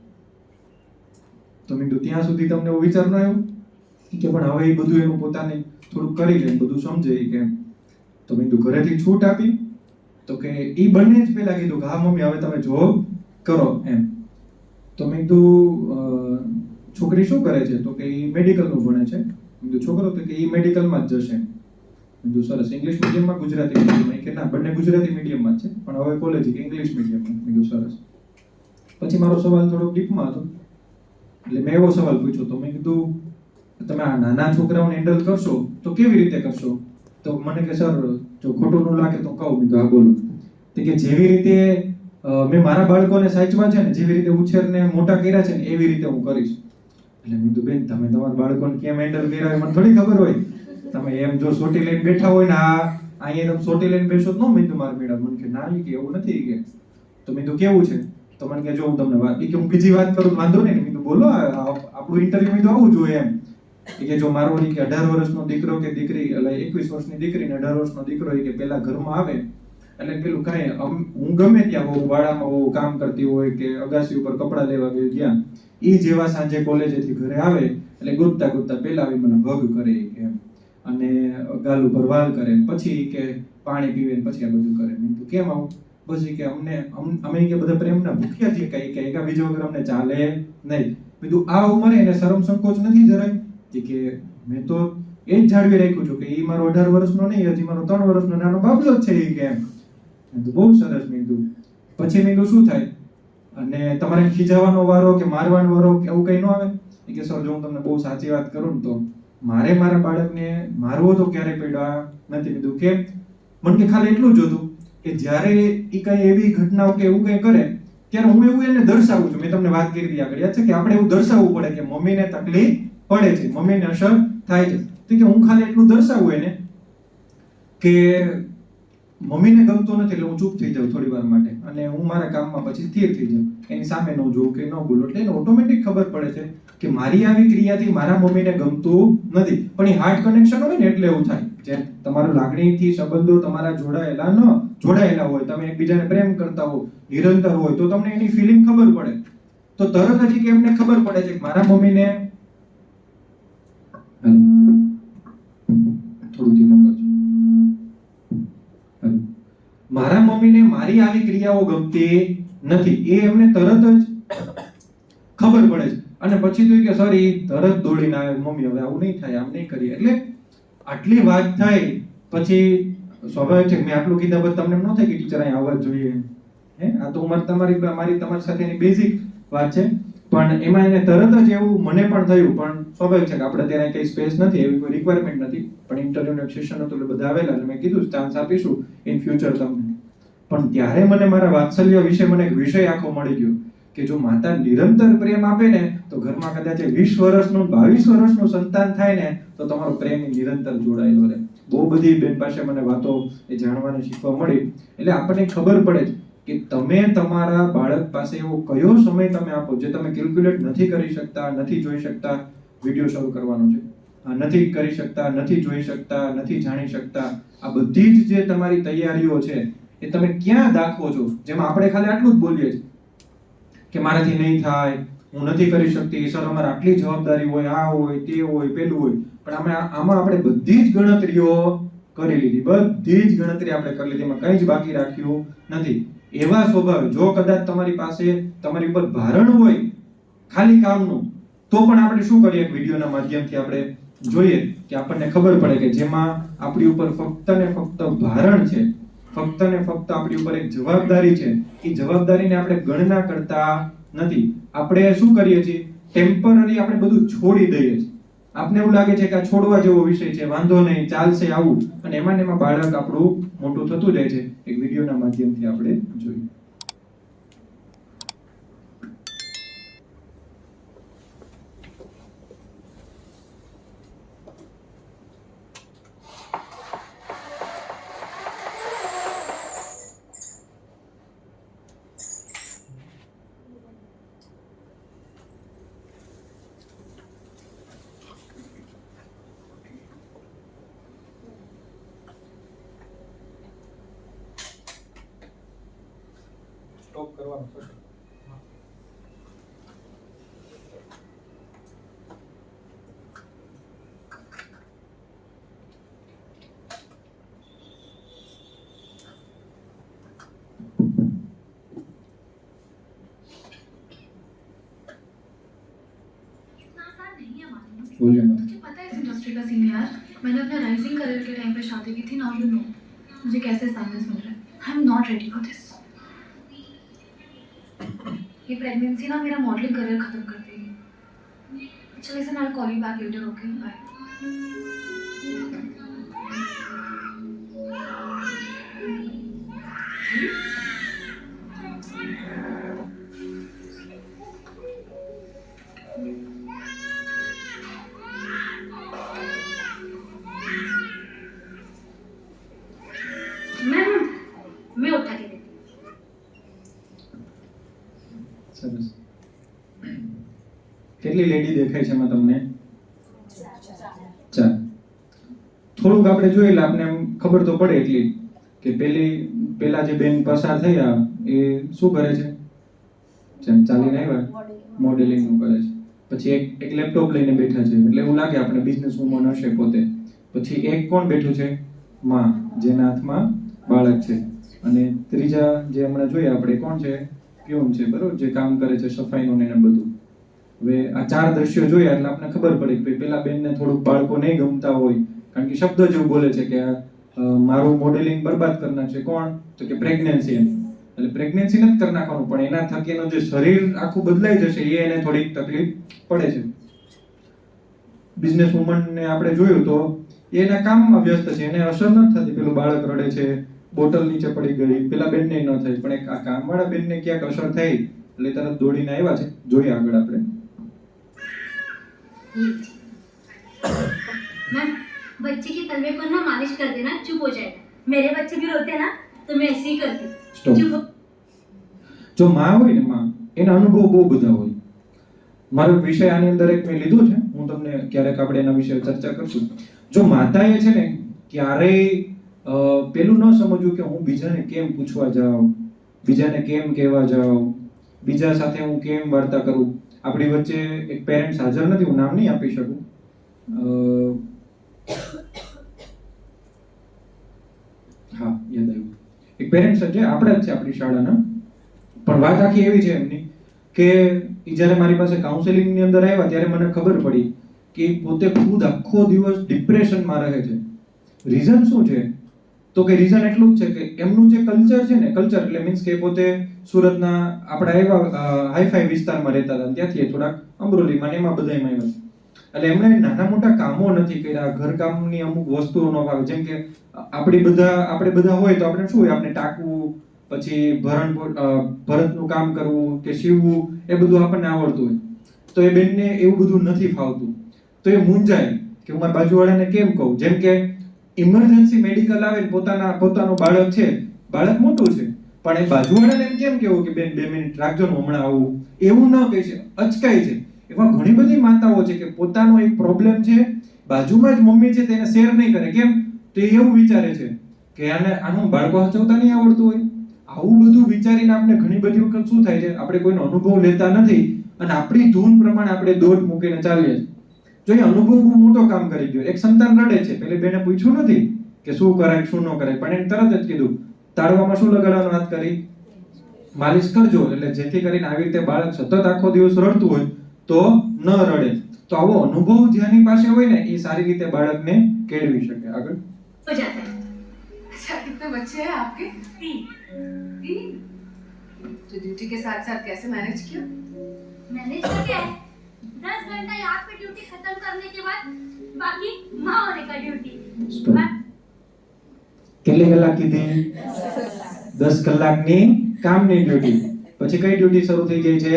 તો મેં કીધું ત્યાં સુધી તમને એવો વિચાર ન આવ્યો કે પણ હવે એ બધું એનું પોતાને થોડું કરી લે, બધું સમજે કે? તો મેં કીધું ઘરેથી છૂટ આપી? તો કે એ બંને જ પેલા કીધું કે હા મમ્મી હવે તમે જોબ કરો એમ. તો મેં કીધું છોકરી શું કરે છે? તો કે એ મેડિકલનું ભણે છે. મેં કીધું છોકરો? તો કે એ મેડિકલમાં જ જશે. મેં કીધું સરસ. ઇંગ્લિશ મીડિયમમાં, ગુજરાતી મીડિયમમાં? કે ના, બંને ગુજરાતી મીડિયમમાં જ છે, પણ હવે કોલેજ કે ઇંગ્લિશ મીડિયમમાં. મેં કીધું સરસ. પછી મારો સવાલ થોડો ડીપમાં હતો, એટલે મેં એવો સવાલ પૂછ્યો. તો મેં કીધું તમે આ નાના છોકરાઓને હેન્ડલ કરશો તો કેવી રીતે કરશો? તો મને કે સર જો ખોટું ન લાગે તો કહું. મેં તો હા બોલો. તો કે જેવી રીતે મેં મારા બાળકોને સાચવા છે ને, જેવી રીતે ઉછેરને મોટા કર્યા છે ને, એવી રીતે હું કરીશ. એટલે મેં કીધું બેન તમે તમારા બાળકોને કેમ હેન્ડલ કર્યા હોય મને થોડી ખબર હોય. તમે એમ જો સોટી લઈને બેઠા હોય ને, અહીંયા તમે સોટી લઈને બેસો તો ન. મેં કીધું મારા મેડમ. મને કે ના, કે એવું નથી કે. તો મેં કીધું કેવું છે? તો મને કે જો હું તમને વાત, કે હું બીજી વાત કરું વાંધો નહીં. મેં કીધું બોલો, આપણું ઇન્ટરવ્યુ મેં તો આવું જોઈએ એમ. કે જો મારો કે 18 વર્ષનો દીકરો કે દીકરી, એટલે 21 વર્ષની દીકરી ને 18 વર્ષનો દીકરો, એ કે પેલા ઘરમાં આવે એટલે પેલું કાંઈ હું ગમે ત્યાં હોઉં, વાડામાં હોઉં, કામ કરતી હોય કે અગાસી ઉપર કપડાં લેવા ગયા, એ જેવા સાંજે કોલેજેથી ઘરે આવે એટલે ગોતતા ગોતતા પેલા આવી મને હગ કરે કે એમ, અને ગાલ ઉપર વાલ કરે, પછી કે પાણી પીવે, પછી આ બધું કરે. મેં કીધું કેમ આવું? પછી કે અમે કે બધા પ્રેમના ભૂખ્યા છીએ, કઈ કે એકા બીજા વગર અમને ચાલે નહીં. કીધું આ ઉંમરે એને શરમ સંકોચ નથી જરાય? કે મેં તો એ જ જાળવી રાખ્યું છું કે એ મારો 18 વર્ષનો નહીં, હજી મારો 3 વર્ષનો નાનો બાબલો જ છે એ કે એમ. તો બહુ સરસ. મેં કીધું પછી મેં કીધું શું થાય? અને તમારે ખીજાવાનો વારો કે મારવાનો વારો કે એવું કઈ ન આવે? કે સર જો હું તમને બહુ સાચી વાત કરું ને, તો મારે મારા બાળકને મારવો તો ક્યારેય પડ્યા નથી. કીધું કેમ? મને કે ખાલી એટલું જ હતું કે જ્યારે એ કઈ એવી ઘટનાઓ કે એવું કઈ કરે ત્યારે હું એવું એને દર્શાવું છું. મેં તમને વાત કરી હતી આગળ, યાદ છે કે આપણે એવું દર્શાવવું પડે કે મમ્મીને તકલીફ પડે છે, મમ્મીને અસર થાય છે. તો કે હું ખાલી એટલું દર્શાવું એને કે મમ્મીને ગમતું નથી, એટલે હું ચૂપ થઈ જાઉં થોડી વાર માટે, અને હું મારા કામમાં પછી સ્થિર થઈ જાઉં, એની સામે ન જોઉં કે ન બોલું. એટલે એને ઓટોમેટિક ખબર પડે છે કે મારી આવી ક્રિયાથી મારા મમ્મીને ગમતું નથી. પણ એ હાર્ટ કનેક્શન હોય ને એટલે એવું થાય. જેમ તમારું લાગણીથી સંબંધો તમારા જોડાયેલા હોય, તમે એકબીજાને પ્રેમ કરતા હો, નિરંતર હોય, તો તમને એની ફિલિંગ ખબર પડે. તો તરત જ કે એમને ખબર પડે છે કે મારા મમ્મીને, થોડું ધીમું કરજો, મારા મમ્મીને મારી આવી ક્રિયાઓ ગમતી નથી, એ એમને તરત જ ખબર પડે છે. અને પછી તો કે સર એ તરત દોડીને આવે, મમ્મી હવે આવું નહીં થાય, આમ નહીં કરીએ. એટલે આટલી વાત થાય પછી સ્વાભાવિક છે મેં આટલું કીધા પછી તમને એમ ન થાય કે ટીચર અહીં આવવા જ જોઈએ. આ તો તમારી સાથેની બેઝિક વાત છે. પણ એમાં એને તરત જ એવું મને પણ થયું. પણ સ્વાભાવિક છે કે આપણે ત્યાં કઈ સ્પેસ નથી, એવી કોઈ રિક્વાયરમેન્ટ નથી. પણ ઇન્ટરવ્યુનું સેશન હતું એટલે બધા આવેલા એટલે મેં કીધું ચાન્સ આપીશું ઇન ફ્યુચર તમને. પણ ત્યારે મને મારા વાત્સલ્ય વિશે મને એક વિષય આખો મળી ગયો કે જો માતા નિરંતર પ્રેમ આપે ને તો ઘરમાં કદાચ 20 વર્ષનું 22 વર્ષનું સંતાન થાય ને તો તમારો પ્રેમ નિરંતર જોડાયેલો રહે. બહુ બધી બેન પાસે મને વાતો એ જાણવાની શીખવા મળી. એટલે આપણને ખબર પડે કે તમે તમારા બાળક પાસે એવો કયો સમય તમે આપો જે તમે કેલ્ક્યુલેટ નથી કરી શકતા, નથી જોઈ શકતા. વિડીયો શરૂ કરવાનો છે, નથી કરી શકતા, નથી જોઈ શકતા, નથી જાણી શકતા. આ બધી જ જે તમારી તૈયારીઓ છે એ તમે ક્યાં દાખવો છો? જેમાં આપણે ખાલી આટલું જ બોલીએ છીએ કે મારાથી નહીં થાય, હું નથી કરી શકતી, સર અમારે આટલી જવાબદારી હોય, આ હોય, તે હોય, પેલું હોય. પણ આમાં આપણે બધી જ ગણતરીઓ કરી લીધી, બધી જ ગણતરી આપણે કરી લીધી, એમાં કંઈ જ બાકી રાખ્યું નથી. એવા સ્વભાવ જો કદાચ તમારી પાસે તમારી ઉપર ભારણ હોય ખાલી કામનું, તો પણ આપણે શું કરીએ? એક વિડીયોના માધ્યમથી આપણે જોઈએ કે આપણને ખબર પડે કે જેમાં આપણી ઉપર ફક્ત ને ફક્ત ભારણ છે, ફક્ત ને ફક્ત આપણી ઉપર એક જવાબદારી છે. એ જવાબદારીને આપણે ગણના કરતા નથી. આપણે શું કરીએ છીએ? ટેમ્પરરી આપણે બધું છોડી દઈએ છીએ. આપને એવું લાગે છે કે આ છોડવા જેવો વિષય છે, વાંધો નહીં, ચાલશે આવું. અને એમાં બાળક આપણું મોટું થતું જાય છે. એક વિડીયોના માધ્યમથી આપણે જોઈએ. સ્ટોપ કરવાનું થશે. बोलिए मत। मुझे पता है इस इंडस्ट्री का सीन यार. मैंने अपने राइजिंग करियर के टाइम पे शादी की थी. नाउ यू नो मुझे कैसे असाइनमेंट्स मिल रहे हैं. I am not ready for this. ये प्रेगनेंसी ना मेरा मॉडलिंग करियर खत्म कर देगी. चलो इसे I call you back later. Okay bye. मैं उठा के देती हूँ. સરસ. કેટલી લેડી દેખાય છે એમાં તમને? 4. થોડુંક આપણે જોઈ લે, આપણે એમ ખબર તો પડે એટલી કે પેલા જે બેન પસાર થયા એ શું કરે છે? જેમ ચાલીને આવ્યા મોડેલિંગ નું કરે છે. પછી એક લેપટોપ લઈને બેઠા છે, એટલે એવું લાગે આપણે બિઝનેસ વુમન હશે પોતે. પછી એક કોણ બેઠું છે? માં, જેના હાથમાં બાળક છે. અને ત્રીજા જે હમણાં જોઈએ આપણે કોણ છે? પ્યુન છે, બરોબર, જે કામ કરે છે સફાઈનું ને બધું. હવે આ 4 દ્રશ્યો જોયા એટલે આપણે ખબર પડી કે પેલા બેનને થોડુંક બાળકો નહીં ગમતા હોય, કારણ કે શબ્દ જેવું બોલે છે કે મારું મોડેલિંગ બરબાદ કરી નાખશે. કોણ? તો કે પ્રેગ્નન્સી. એટલે પ્રેગ્નન્સી નથી કરી નાખવાનું, પણ એના થકીનું જે શરીર આખું બદલાઈ જશે એ એને થોડીક તકલીફ પડે છે. બિઝનેસ વુમનને આપણે જોયું તો એના કામમાં વ્યસ્ત છે, એને અસર નથી થતી. પેલું બાળક રડે છે, બોટલ નીચે પડી ગઈ, પેલા બેનને ન થઈ, પણ એક આ કામવાળા બેનને ક્યાંક અસર થઈ એટલે તરત દોડીને આવ્યા છે. જોઈએ આગળ આપણે. मैम बच्चे की तलवे पर ना मालिश कर देना, चुप हो जाएगा. मेरे बच्चे भी रोते हैं ना तो मैं ऐसे ही करती हूँ. Stop. જો માં હોય ને, માં એના અનુભવ બહુ બધા હોય. મારો વિષય આની અંદર એક મેં લીધો છે, હું તમને ક્યારેક આપણે એના વિશે ચર્ચા કરશું. જો માતાએ છે ને ક્યારેય પેલું ન સમજવું કે હું બીજાને કેમ પૂછવા જાઉં, બીજાને કેમ કહેવા જાઉં, બીજા સાથે હું કેમ વાર્તા કરું. આપણી વચ્ચે એક પેરેન્ટ્સ હાજર નથી, હું નામ નહીં આપી શકું. હા, યાદ આવ્યું. એક પેરેન્ટ્સ છે આપણા જ છે આપણી શાળાના, પણ વાત આખી એવી છે એમની કે ઈ જ્યારે મારી પાસે કાઉન્સેલિંગની અંદર આવ્યા ત્યારે મને ખબર પડી કે પોતે ખુદ આખો દિવસ ડિપ્રેશનમાં રહે છે. રીઝન શું છે? તો કે રીઝન એટલું જ છે કે એમનું જે કલ્ચર છે ને, કલ્ચર એટલે મીન્સ કે પોતે સુરતના આપણા એવા હાઈફાઈ વિસ્તારમાં રહેતા હતા, ત્યાંથી થોડાક અમરોલીમાં ને એમાં બધાયમાં આવ્યા. એટલે એમણે નાના મોટા કામો નથી કર્યા, ઘરકામની અમુક વસ્તુઓ ન ભાવે, જેમ કે આપણે બધા હોય તો આપણે શું હોય, આપણે ટાંકવું, પછી ભરતનું કામ કરવું કે સીવવું, એ બધું આપણને આવડતું હોય. તો એ બેનને એવું બધું નથી ફાવતું, તો એ મૂંઝાય કે હું મારા બાજુવાળાને કેમ કહું. જેમ કે ઇમરજન્સી મેડિકલ આવે ને પોતાનું બાળક છે, બાળક મોટું છે, પણ એ બાજુવાળાને એમ કેમ કેવું કે બેન 2 મિનિટ રાખજો ને હમણાં આવું, એવું ન કહી છે, અચકાય છે. એવા ઘણી બધી માતાઓ છે કે પોતાનો એક પ્રોબ્લેમ છે, બાજુમાં જ મમ્મી છે તેને શેર નહીં કરે. કેમ? તો એ એવું વિચારે છે કે આનું બાળકો હચવતા નહીં આવડતું હોય. આવું બધું વિચારીને આપણે ઘણી બધી વખત શું થાય છે, આપણે કોઈનો અનુભવ લેતા નથી અને આપણી ધૂન પ્રમાણે આપણે દોટ મૂકીને ચાલીએ છીએ. જો એ અનુભવ બહુ મોટો કામ કરી ગયો. એક સંતાન રડે છે, પેલી બેને પૂછ્યું નથી કે શું કરાય શું ન કરાય, પણ એને તરત જ કીધું તાળવામાં શું લગાડવાનો હાથ કરી, માલિશ કરજો, એટલે જેથી કરીને આવી રીતે બાળક સતત આખો દિવસ રડતું હોય તો ન રડે. તો આવો અનુભવ જેની પાસે હોય ને એ સારી રીતે બાળકને કેળવી શકે. આગળ हो जाता है। अच्छा, कितने बच्चे हैं आपके? 3। तो ड्यूटी के साथ साथ कैसे मैनेज किया? मैनेज तो क्या है, 10 घंटा यहाँ पे ड्यूटी खत्म करने के बाद बाकी माँ होने का ड्यूटी। કેટલી કલાક કીધી? 10 કલાકની કામની ડ્યુટી. પછી કઈ ડ્યુટી શરૂ થઈ જાય છે?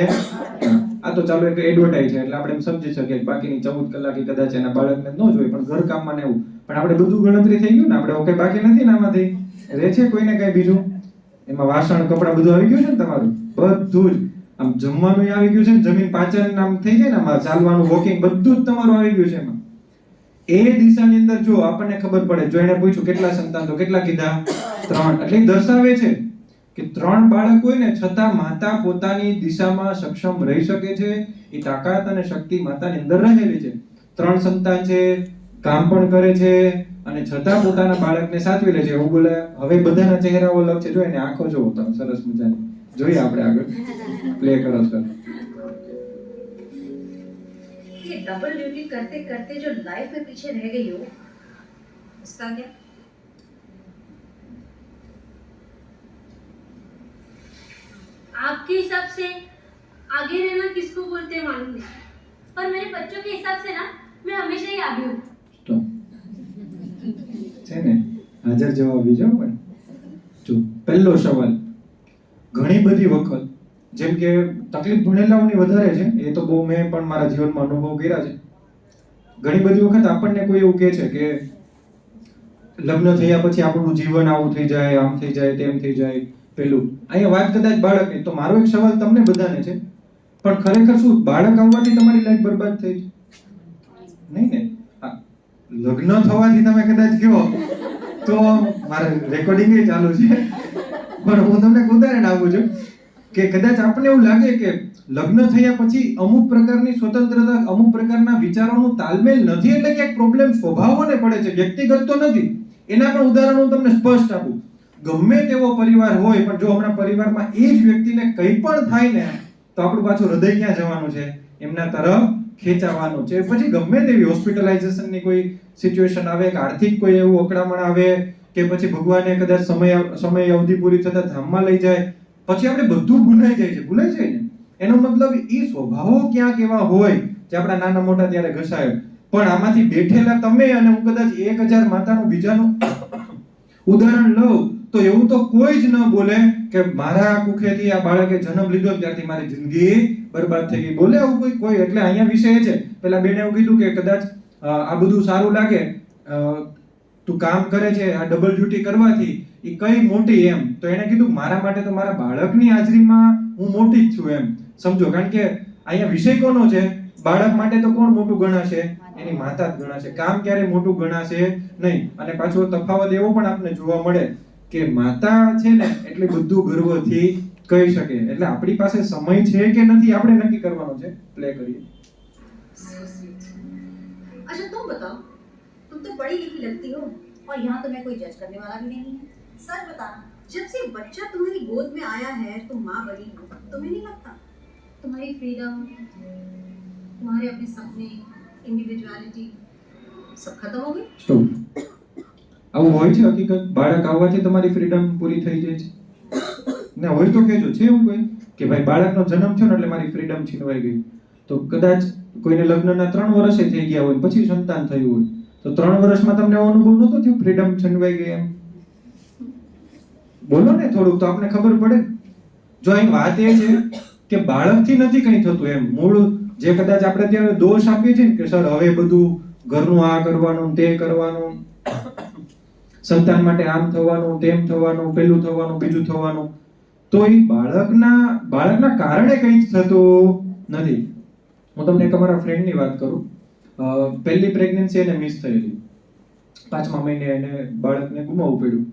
આ તો ચાલો એક એડવર્ટાઇઝ છે એટલે આપણે એમ સમજી શકીએ કે બાકીની 14 કલાક કદાચ એના બાળકને ન જોઈ, પણ ઘર કામમાં ને એવું. પણ આપણે બધું ગણતરી થઈ ગયું ને, આપણે ઓકે બાકી નથી ને આમાંથી? રહે છે કોઈને કઈ બીજું? એમાં વાસણ કપડા બધું આવી ગયું છે ને તમારું? બધું જ. આમ જમવાનું આવી ગયું છે, જમીન પાચન આમ થઈ જાય ને, આમાં ચાલવાનું વોકિંગ બધું જ તમારું આવી ગયું છે એમાં. એ દિશાની અંદર જો આપણને ખબર પડે, જો એને પૂછ્યું કેટલા સંતાન, તો કેટલા કીધા? 3. એટલે દર્શાવે છે કે 3 બાળક હોય ને છતાં માતા પોતાની દિશામાં સક્ષમ રહી શકે છે. એ તાકાત અને શક્તિ માતાની અંદર રહેલી છે. 3 સંતાન છે, કામ પણ કરે છે અને છતાં પોતાના બાળકને સાચવી લે છે. એવું બોલે. હવે બધાના ચહેરાઓ અલગ છે, જો એને આંખો જોવો તમે સરસ મજાની. જોઈએ આપણે આગળ પ્લે કરો સર. ये डबल ड्यूटी करते करते जो लाइफ में पीछे रह गई हो उसका क्या? आपके हिसाब से आगे रहना किसको बोलते हैं मालूम नहीं, पर मेरे बच्चों के हिसाब से ना मैं हमेशा ही आगे हूँ। તો છે ને હાજર જવાબ બીજો પણ જો પહેલો સવાલ, ઘણી બધી વખત જેમ કે તકલીફ ભણેલાઓની વધારે છે, એ તો બહુ મેં પણ મારા જીવનમાં અનુભવ કર્યા છે. ઘણી બધી વખત આપણને કોઈ એવું કહે છે કે લગ્ન થયા પછી આપણું જીવન આવું થઈ જાય, આમ થઈ જાય, તેમ થઈ જાય. પેલું અહીંયા વાત કદાચ બાળકની, તો મારો એક સવાલ તમને બધાને છે, પણ ખરેખર શું બાળક આવવાથી તમારી લાઈફ બરબાદ થઈ છે? નહીં ને. લગ્ન થવાથી તમે કદાચ કહો તો મારે રેકોર્ડિંગ ચાલુ છે, પણ હું તમને ઉદાહરણ આપું છું કે કદાચ આપણને એવું લાગે કે લગ્ન થયા પછી અમુક પ્રકારની સ્વતંત્રતા, અમુક પ્રકારના વિચારોનું તાલમેલ નથી, એટલે ક્યાંક પ્રોબ્લેમ સ્વભાવોને પડે છે, વ્યક્તિગત તો નથી. એના પણ ઉદાહરણ હું તમને સ્પષ્ટ આપું. ગમે તેવો પરિવાર હોય, પણ જો હમણાં પરિવારમાં એ જ વ્યક્તિને કંઈ પણ થાય ને, તો આપણું પાછું હૃદય ક્યાં જવાનું છે? એમના તરફ ખેંચાવાનું છે. પછી ગમે તેવી હોસ્પિટલાઇઝેશનની કોઈ સિચ્યુએશન આવે, કે આર્થિક કોઈ એવું અકળામણ આવે, કે પછી ભગવાને કદાચ સમય અવધિ પૂરી થતા ધામમાં લઈ જાય, પછી આપણે બધું ભૂલાઈ જાય ને. એનો મતલબ એ સ્વભાવો ક્યાંક એવા હોય જે આપણા નાના મોટા ત્યારે ઘસાયો. પણ આમાંથી બેઠેલા તમે અને હું કદાચ 1000 માતાનું બીજાનું ઉદાહરણ લઉં તો એવું તો કોઈ જ ન બોલે કે મારા કુખેથી આ બાળકે જન્મ લીધો ત્યારથી મારી જિંદગી બરબાદ થઈ ગઈ. બોલે આવું કોઈ? એટલે અહીંયા વિષય છે, પેલા બેને એવું કીધું કે કદાચ આ બધું સારું લાગે, તું કામ કરે છે આ ડબલ ડ્યુટી કરવાથી, એ કઈ મોટી એમ. તો એને કીધું મારા માટે તો મારા બાળકની હાજરીમાં હું મોટી જ છું એમ સમજો. કારણ કે અહીંયા વિષય કોનો છે? બાળક માટે તો કોણ મોટું ગણાશે? એની માતા જ ગણાશે. કામ ક્યારે મોટું ગણાશે નહીં. અને પાછો તફાવત એવો પણ આપણને જોવા મળે કે માતા છે ને એટલે બધું ગર્વથી કહી શકે. એટલે આપણી પાસે સમય છે કે નથી આપણે નક્કી કરવાનો છે. પ્લે કરીએ. अच्छा तुम बताओ, तुम तो पढ़ी लिखी लगती हो और यहाँ तुम्हें कोई जज करने वाला भी नहीं है। सच बताना, जब से बच्चा तुम्हारी गोद में आया है तुम माँ बनी हो, तुम्हें नहीं लगता तुम्हारी फ्रीडम, तुम्हारे अपने सपने, इंडिविजुअलिटी सब खत्म हो गई? સ્ટોપ. આવું હોય છે હકીકત? બાળક આવવાથી તમારી ફ્રીડમ પૂરી થઈ જાય છે? ના હોય તો કહેજો. છે એવું કોઈ કે ભાઈ બાળકનો જન્મ થયો ને એટલે મારી ફ્રીડમ છીનવાઈ ગઈ? તો કદાચ કોઈને લગ્નના 3 વર્ષે થઈ ગયા હોય પછી સંતાન થયું હોય, તો 3 વર્ષમાં તમને એવો અનુભવ નહોતો થયો ફ્રીડમ છીનવાઈ ગઈ એમ? બોલો ને થોડુંક તો આપણને ખબર પડે. જો અહીં વાત એ છે કે બાળકથી નથી કંઈ થતું એમ. મૂળ જે કદાચ આપણે ત્યાં દોષ આપીએ છીએ ને કે સર હવે બધું ઘરનું આ કરવાનું તે કરવાનું, સંતાન માટે આમ થવાનું તેમ થવાનું, પેલું થવાનું બીજું થવાનું, તો એ બાળકના કારણે કંઈ જ થતું નથી. હું તમને એક અમારા ફ્રેન્ડની વાત કરું. પહેલી પ્રેગ્નન્સી એને મિસ થયેલી. 5મા મહિને એને બાળકને ગુમાવવું પડ્યું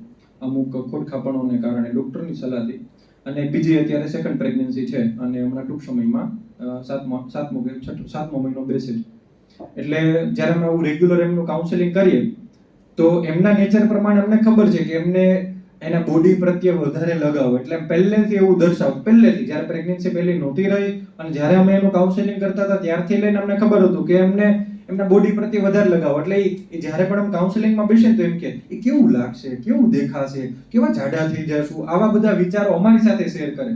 અમુક ખોટખાપણોને કારણે ડોક્ટરની સલાહથી. અને બીજી અત્યારે સેકન્ડ પ્રેગ્નન્સી છે અને હમણાં ટૂંક સમયમાં 7મો મહિનો બેસે છે. એટલે જ્યારે અમે આવું રેગ્યુલર એમનું કાઉન્સેલિંગ કરીએ તો એમના નેચર પ્રમાણે અમને ખબર છે કે એમને એના બોડી પ્રત્યે વધારે લગાવ, એટલે પહેલેથી એવું દર્શાવ, પહેલેથી જ્યારે પ્રેગ્નન્સી પહેલી નહોતી રહી અને જ્યારે અમે એનું કાઉન્સેલિંગ કરતા હતા ત્યારથી લઈને અમને ખબર હતું કે એમને એમના બોડી પ્રત્યે વધારે લગાવ. એટલે એ જ્યારે પણ અમે કાઉન્સેલિંગમાં બેસે તો એમ કે એ કેવું લાગશે, કેવું દેખાશે, કેવા જાડા થઈ જશું, આવા બધા વિચારો અમારી સાથે શેર કરે.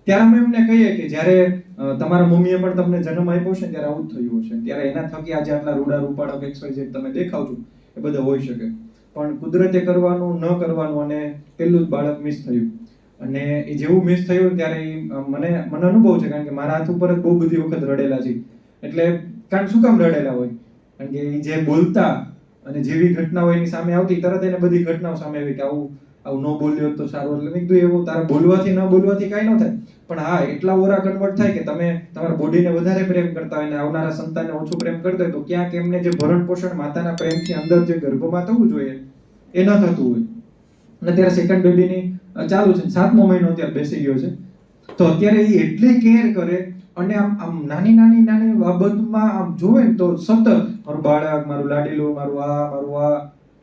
ત્યારે અમે એમને કહીએ કે જ્યારે તમારા મમ્મીએ પણ તમને જન્મ આપ્યો છે ત્યારે આવું જ થયું હશે, ત્યારે એના થકી આજે આટલા રૂડા રૂપાળા XYZ તમે દેખાવ છો એ બધા હોઈ શકે. પણ કુદરતે કરવાનું ન કરવાનું અને પેલું જ બાળક મિસ થયું. અને એ જેવું મિસ થયું ત્યારે મને અનુભવ છે, કારણ કે મારા હાથ ઉપર જ બહુ બધી વખત રડેલા છે. એટલે કારણ શું કામ રડેલા હોય? કારણ કે એ જે બોલતા અને જેવી ઘટનાઓ એની સામે આવતી તરત એને બધી ઘટનાઓ સામે આવી કે આવું ન બોલ્યો તો સારું. એટલે મેં કીધું એવું તારે બોલવાથી ન બોલવાથી કાંઈ ન થાય, પણ હા એટલા ઓરા કન્વર્ટ થાય કે તમે તમારા બોડીને વધારે પ્રેમ કરતા હોય અને આવનારા સંતાનને ઓછું પ્રેમ કરતા હોય તો ક્યાંક એમને જે ભરણ પોષણ માતાના પ્રેમથી અંદર જે ગર્ભમાં થવું જોઈએ એ ન થતું હોય. અને અત્યારે સેકન્ડ બેબીની ચાલુ છે, 7મો મહિનો અત્યારે બેસી ગયો છે. તો અત્યારે એ એટલી કેર કરે અને આમ નાની બાબતમાં આમ જોવે ને તો સતત મારું બાળક, મારું લાડીલું, મારું આ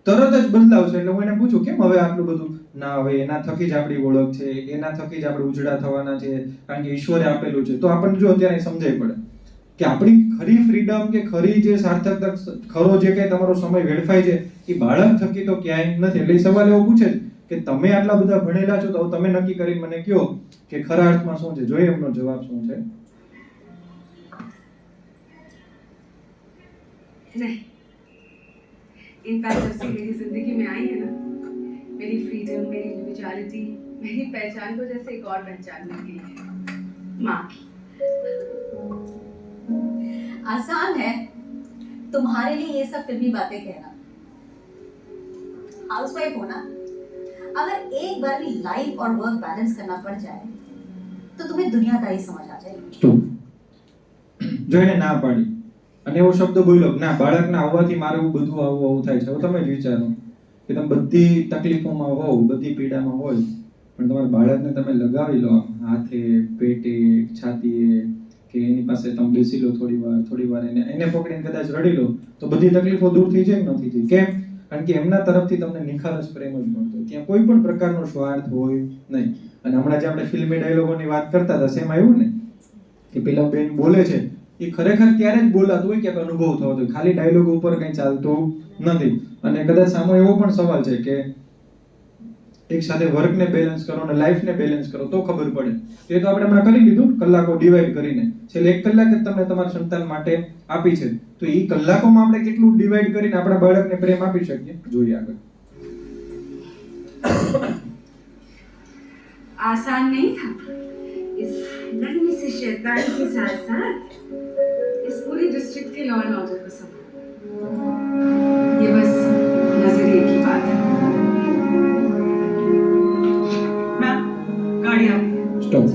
તરત જ બદલાવશે. એટલે હું એને પૂછું કેમ હવે આટલું બધું? ના હવે એના થકી જ આપણી ઓળખ છે, એના થકી જ આપણે ઉજળા થવાના છે, કારણ કે ઈશ્વરે આપેલું છે. તો આપણને જો અત્યારે સમજાય પડે કે આપણી ખરી ફ્રીડમ કે ખરી જે સાર્થકતા, ખરો જે કંઈ તમારો સમય વેડફાય છે એ બાળક થકી તો ક્યાંય નથી. એટલે એ સવાલ એવો પૂછે કે તમે આટલા બધા ભણેલા છો તો તમે નક્કી કરીને મને કહો કે ખરા અર્થમાં શું છે. જોઈએ એમનો જવાબ શું છે. नहीं, इनफैक्ट जब से मेरी जिंदगी में आई है ना, मेरी फ्रीडम, मेरी इंडिविजुअलिटी, मेरी पहचान को जैसे एक और पहचान मिल गई है, माँ की. आसान है तुम्हारे लिए ये सब फिल्मी बातें कहना. हाउसवाइफ होना, अगर एक बार भी लाइफ और वर्क बैलेंस करना पड़ जाए तो तुम्हें दुनियादारी समझ आ जाएगी. જો એને ના પાડી અને એવો શબ્દ બોલ્યો ના બાળકના આવવાથી મારે એવું બધું આવું થાય છે. હવે તમે જ વિચારો કે તમે બધી તકલીફોમાં હોવ, બધી પીડામાં હોય, પણ તમારા બાળકને તમે લગાવી લો હાથે, પેટે, છાતીએ કે એની પાસે તમે બેસી લો થોડી વાર એને પકડીને કદાચ રડી લો તો બધી તકલીફો દૂર થઈ જાય કે નથી થઈ? કેમ? કારણ કે એમના તરફથી તમને નિખાલસ પ્રેમ જ મળતો. ત્યાં કોઈ પણ પ્રકારનો સ્વાર્થ હોય નહીં. અને હમણાં જે આપણે ફિલ્મી ડાયલોગોની વાત કરતા હતા સેમ આવ્યું ને કે પેલા બેન બોલે છે એ ખરેખર ત્યારે જ બોલાતું હોય ક્યાંક અનુભવ થતો હોય, ખાલી ડાયલોગ ઉપર કંઈ ચાલતું નથી. અને કદાચ સામે એવો પણ સવાલ છે કે એક સાથે વર્કને બેલેન્સ કરો અને લાઈફને બેલેન્સ કરો તો ખબર પડે. તે તો આપણે હમણાં કરી લીધું કલાકો ડિવાઈડ કરીને. છેલ્લે 1 કલાક જ તમને તમારા સંતાન માટે આપી છે, તો એ કલાકોમાં આપણે કેટલું ડિવાઈડ કરીને આપણા બાળકને પ્રેમ આપી શકીએ? જોઈએ આગળ. आसान नहीं था. इस नन्ही से शैतान के साथ साथ इस पूरे डिस्ट्रिक्ट के लॉ एंड ऑर्डर को संभालना, ये बस नजरिए की बात है. मैम गाड़ी आ गई. સ્ટોપ.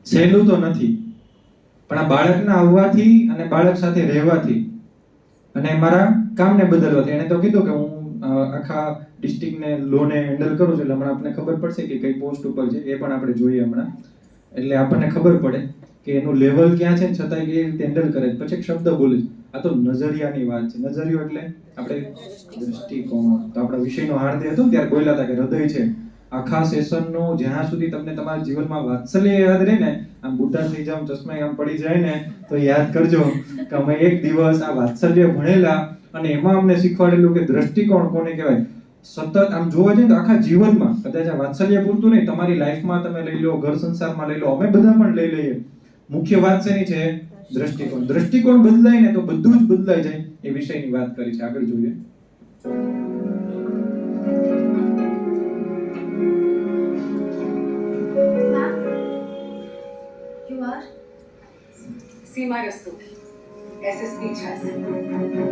સહેલું તો નથી, પણ આ બાળકના આવવાથી અને બાળક સાથે રહેવાથી અને મારા કામને બદલવાથી એને તો કીધું કે હું આખા ડિસ્ટ્રિક્ટને લોને હેન્ડલ કરું છું. એટલે હમણાં આપણને ખબર પડશે કે કઈ પોસ્ટ ઉપર છે એ પણ આપણે જોઈએ હમણાં. એટલે આપણને ખબર પડે કે એનું લેવલ ક્યાં છે છતાંય એ રીતે હેન્ડલ કરે. પછી એક શબ્દ બોલે આ તો નજરિયાની વાત છે. નજરિયો એટલે આપણે દ્રષ્ટિકોણ. તો આપણા વિષયનો હાર્દય હતો ને ત્યારે બોલ્યા હતા કે હૃદય છે. આખા સેશનનો જ્યાં સુધી તમને તમારા જીવનમાં વાત્સલ્ય યાદ રહે ને, આમ બુઢા થઈ જાવ, ચશ્મા આમ પડી જાય ને, તો યાદ કરજો કે અમે એક દિવસ આ વાત્સલ્ય ભણેલા અને એમાં અમને શીખવાડેલું કે દ્રષ્ટિકોણ કોને કહેવાય. સતત આમ જોવા જઈએ તો આખા જીવનમાં કદાચ આ વાત્સલ્ય પૂરતું નહીં, તમારી લાઈફમાં તમે લઈ લો, ઘર સંસારમાં લઈ લો, અમે બધા પણ લઈ લઈએ. મુખ્ય વાત શેની છે? દ્રષ્ટિકોણ. દ્રષ્ટિકોણ બદલાય ને તો બધું જ બદલાઈ જાય. એ વિષયની વાત કરી છે. આગળ જોઈએ. You are? Seema रस्तु SSP 86.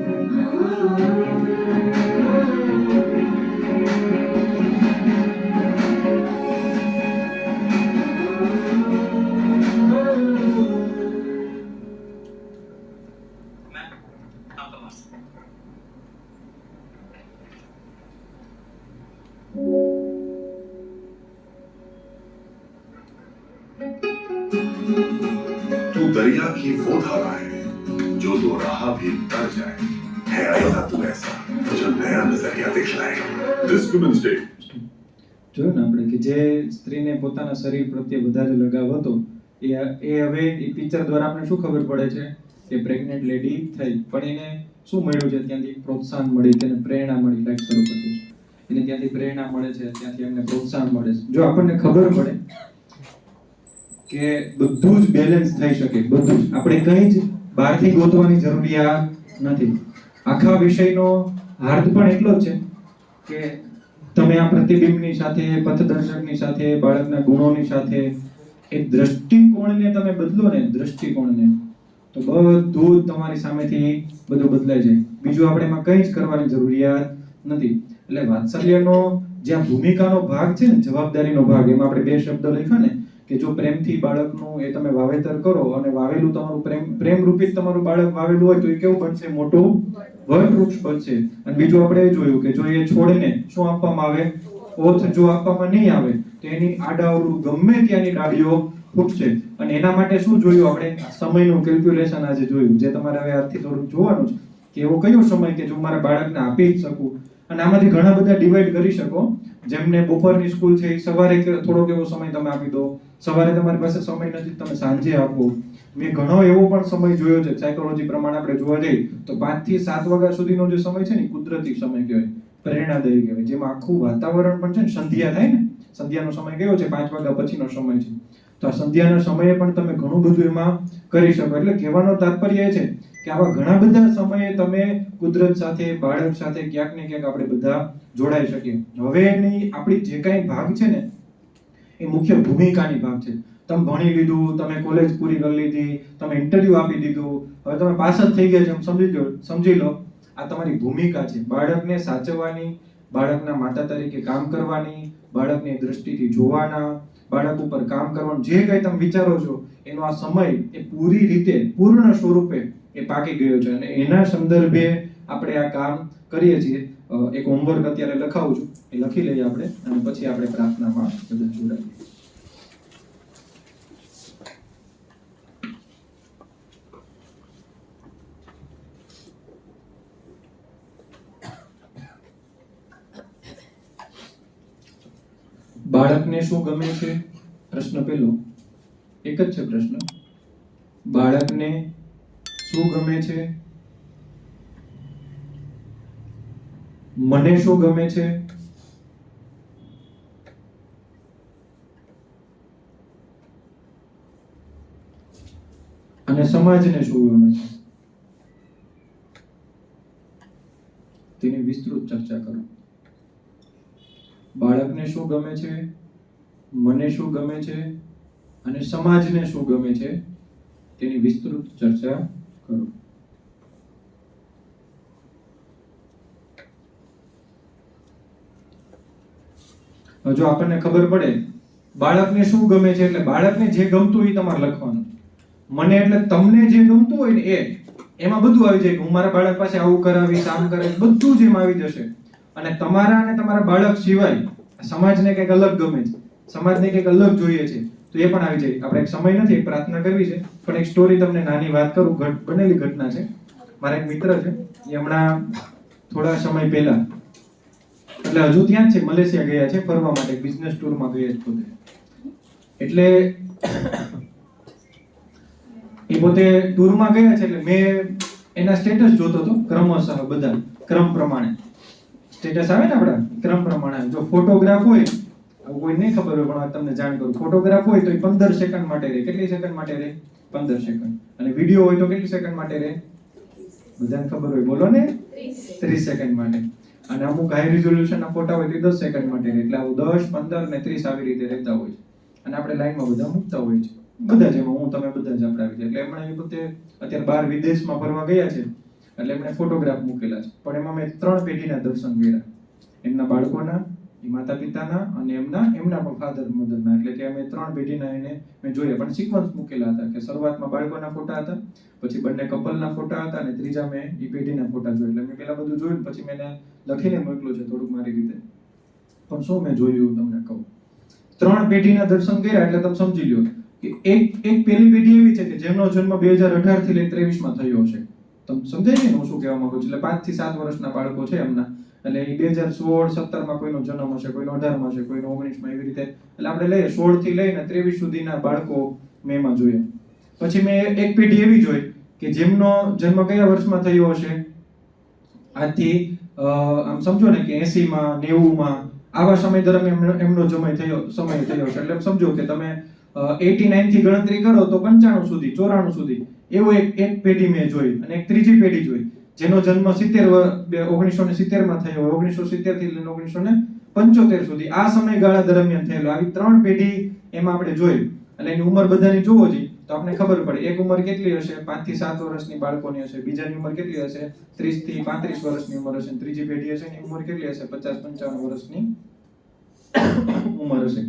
तू दरिया की वो धारा है जो दो राह भी तर जाए, है आईना तू ऐसा जो नया नजरिया दिखलाए. This Women's Day. જોયું ને આપણે કે જે સ્ત્રીને પોતાના શરીર પ્રત્યે વધારે લગાવ હતો એ હવે એ પિક્ચર દ્વારા આપણે શું ખબર પડે છે કે પ્રેગ્નન્ટ લેડી થઈ, પણ એને શું મળ્યું છે? ત્યાંથી પ્રોત્સાહન મળી, તેને પ્રેરણા મળી. લાઈક શરૂ કરી એને ત્યાંથી પ્રેરણા મળે છે, ત્યાંથી એમને પ્રોત્સાહન મળે છે. જો આપણને ખબર પડે કે બધું જ બેલેન્સ થઈ શકે, બધું જ, આપણે કંઈ જ બહારથી ગોતવાની જરૂરિયાત નથી. આખા વિષયનો હાર્દ પણ એટલો જ છે કે તમે આ પ્રતિબિંબની સાથે, પથદર્શકની સાથે, બાળકના ગુણોની સાથે એ દ્રષ્ટિકોણને તમે બદલો ને, દ્રષ્ટિકોણને, તો બધું જ તમારી સામેથી બધું બદલાઈ જાય. બીજું આપણે એમાં કંઈ જ કરવાની જરૂરિયાત નથી. એટલે વાત્સલ્યનો જ્યાં ભૂમિકાનો ભાગ છે ને, જવાબદારીનો ભાગ, એમાં આપણે બે શબ્દ લખ્યા ને કે જો પ્રેમથી બાળકનું એ તમે વાવેતર કરો અને વાવેલું તમારું પ્રેમ રૂપી તમારું બાળક વાવેલું હોય તો એ કેવું બનશે? મોટું વટવૃક્ષ બનશે. અને બીજું આપણે એ જોયું કે જો એ છોડને શું આપવામાં આવે? ઓથ જો આપવામાં નહીં આવે તો એની આડાઅવળું ગમે ત્યાંની ડાળીઓ ફૂટશે. અને એના માટે શું જોયું આપણે? સમયનું કેલ્ક્યુલેશન આજે જોયું, જે તમારે હવે આજથી થોડું જોવાનું છે કે એવો કયો સમય કે જો મારા બાળકને આપી જ શકું. અને આમાંથી ઘણા બધા ડિવાઈડ કરી શકો. જેમને બપોરની સ્કૂલ છે એ સવારે થોડોક એવો સમય તમે આપી દો, સવારે તમારી પાસે સમય નથી તમે સાંજે આપો. મેં ઘણો એવો પણ સમય જોયો છે, સાયકોલોજી પ્રમાણે આપણે જોવા જઈએ તો 5 થી 7 વાગ્યા સુધીનો જે સમય છે ને કુદરતી સમય કહેવાય, પ્રેરણાદાયી કહેવાય, જેમાં આખું વાતાવરણ પણ છે ને, સંધ્યા થાય ને, સંધ્યાનો સમય કયો છે? 5 વાગ્યા પછીનો સમય છે. તો આ સંધ્યાના સમયે પણ તમે ઘણું બધું એમાં કરી શકો. એટલે કહેવાનો તાત્પર્ય એ છે કે આવા ઘણા બધા સમયે તમે કુદરત સાથે, બાળક સાથે ક્યાંક ને ક્યાંક આપણે બધા જોડાઈ શકીએ. હવે એની આપણી જે કાંઈ ભાગ છે ને એ મુખ્ય ભૂમિકાની ભાગ છે. તમે ભણી લીધું, તમે કોલેજ પૂરી કરી લીધી, તમે ઇન્ટરવ્યુ આપી દીધું, હવે તમે પાસ જ થઈ ગયા છે સમજી લો. આ તમારી ભૂમિકા છે. બાળકને સાચવવાની, બાળકના માતા તરીકે કામ કરવાની, બાળકની દ્રષ્ટિથી જોવાના, બાળક ઉપર કામ કરવાનું, જે કંઈ તમે વિચારો છો એનો આ સમય એ પૂરી રીતે, પૂર્ણ સ્વરૂપે એ પાકી ગયો છે. અને એના સંદર્ભે આપણે આ કામ કરીએ છીએ. એક હોમવર્ક અત્યારે લખાવું છું, એ લખી લઈએ આપણે અને પછી આપણે પ્રાર્થનામાં બધા જોડાઈએ. બાળકને શું ગમે છે? પ્રશ્ન પહેલો એક જ છે પ્રશ્ન. બાળકને શું ગમે છે? મને શું ગમે છે? અને સમાજને શું ગમે છે? તેની વિસ્તૃત ચર્ચા કરો. બાળકને શું ગમે છે? મને શું ગમે છે? અને સમાજને શું ગમે છે? તેની વિસ્તૃત ચર્ચા કરો. જો આપણને ખબર પડે બાળકને શું ગમે છે એટલે બાળકને જે ગમતું હોય એ તમારે લખવાનું. મને એટલે તમને જે ગમતું હોય ને એમાં બધું આવી જાય કે હું મારા બાળક પાસે આવું કરાવીશ, આમ કરાવીશ, બધું જ એમાં આવી જશે. અને તમારા અને તમારા બાળક સિવાય સમાજને કંઈક અલગ ગમે છે, સમાજને કંઈક અલગ જોઈએ છે, તો એ પણ આવી જાય. આપણે એક સમય નથી, એક પ્રાર્થના કરવી છે, પણ એક સ્ટોરી તમને નાની વાત કરું, બનેલી ઘટના છે. મારા એક મિત્ર છે, એ હમણાં થોડા સમય પહેલા, એટલે હજુ ત્યાં જ છે, મલેશિયા ગયા છે ફરવા માટે, બિઝનેસ ટૂરમાં ગયા છે પોતે. એટલે એ પોતે ટૂરમાં ગયા છે, એટલે મેં એના સ્ટેટસ જોતો હતો ક્રમશઃ, બધા ક્રમ પ્રમાણે સ્ટેટસ આવે ને આપણા ક્રમ પ્રમાણે. જો ફોટોગ્રાફ હોય, કોઈ નહીં ખબર હોય પણ તમને જાણ કરું, ફોટોગ્રાફ હોય તો એ 15 સેકન્ડ માટે રહે. કેટલી સેકન્ડ માટે રહે? 15 સેકન્ડ. અને વિડીયો હોય તો કેટલી સેકન્ડ માટે રહે? બધાને ખબર હોય, બોલો ને, 30 સેકન્ડ માટે. અને અમુક હાઈ રિઝોલ્યુશનના ફોટા હોય તો 10 સેકન્ડ માટે રહે. એટલે આવું 10, 15 ને 30 આવી રીતે રહેતા હોય છે. અને આપણે લાઈનમાં બધા મૂકતા હોય છે, બધા જ, એમાં હું તમે બધા જ આપણે આવી જાય. એટલે એમણે એ પોતે અત્યારે બહાર વિદેશમાં ફરવા ગયા છે, એટલે એમણે ફોટોગ્રાફ મૂકેલા છે. પણ એમાં મેં 3 પેઢીના દર્શન કર્યા, એમના બાળકોના, એ માતા પિતાના, અને એમના પણ ફાધર મધરના. એટલે કે અમે 3 પેઢીના એને મેં જોયા, પણ સિક્વન્સ મૂકેલા હતા કે શરૂઆતમાં બાળકોના ફોટા હતા, પછી બંને કપલના ફોટા હતા, અને ત્રીજા મેં એ પેઢીના ફોટા જોયા. એટલે મેં પેલા બધું જોયું, પછી મેં એને લખીને મોકલ્યું છે થોડુંક મારી રીતે. પણ શું મેં જોયું તમને કહું, 3 પેઢીના દર્શન કર્યા એટલે તમે સમજી લો કે એક પહેલી પેઢી એવી છે કે જેમનો જન્મ 2018 થી લઈ 23 માં થયો હશે. તમે સમજાય ને હું શું કહેવા માંગુ છું? એટલે 5 થી 7 વર્ષના બાળકો છે એમના, એટલે એ 2016, 17 માં કોઈનો જન્મ હશે, કોઈનો 18 માં હશે, કોઈનો 19 માં, એવી રીતે. એટલે આપણે લઈએ 16 થી લઈને 23 સુધીના બાળકો મેં એમાં જોયા. પછી મેં એક પેઢી એવી જોઈ કે જેમનો જન્મ કયા વર્ષમાં થયો હશે, આજથી આમ સમજો ને કે 80 માં, 90 માં, આવા સમય દરમિયાન એમનો સમય થયો છે. એટલે સમજો કે તમે 89 થી ગણતરી કરો તો 95 સુધી, 94 સુધી, એવું એક પેઢી મેં જોઈ. અને એક ત્રીજી પેઢી જોઈ જેનો જન્મ 1970 માં થયો હોય, 1970 થી લઈને 1975 સુધી, આ સમયગાળા દરમિયાન થયેલો. આવી 3 પેઢી એમાં આપણે જોઈ. એટલે એની ઉંમર બધાની જોવો જોઈએ તો આપણે ખબર પડે. એક ઉંમર કેટલી હશે? 5 થી 7 વર્ષની બાળકોની હશે. બીજાની ઉંમર કેટલી હશે? 30 થી 35 વર્ષની ઉંમર હશે. ત્રીજી પેઢી હશે, એની ઉંમર કેટલી હશે? 50-55 વર્ષની ઉંમર હશે.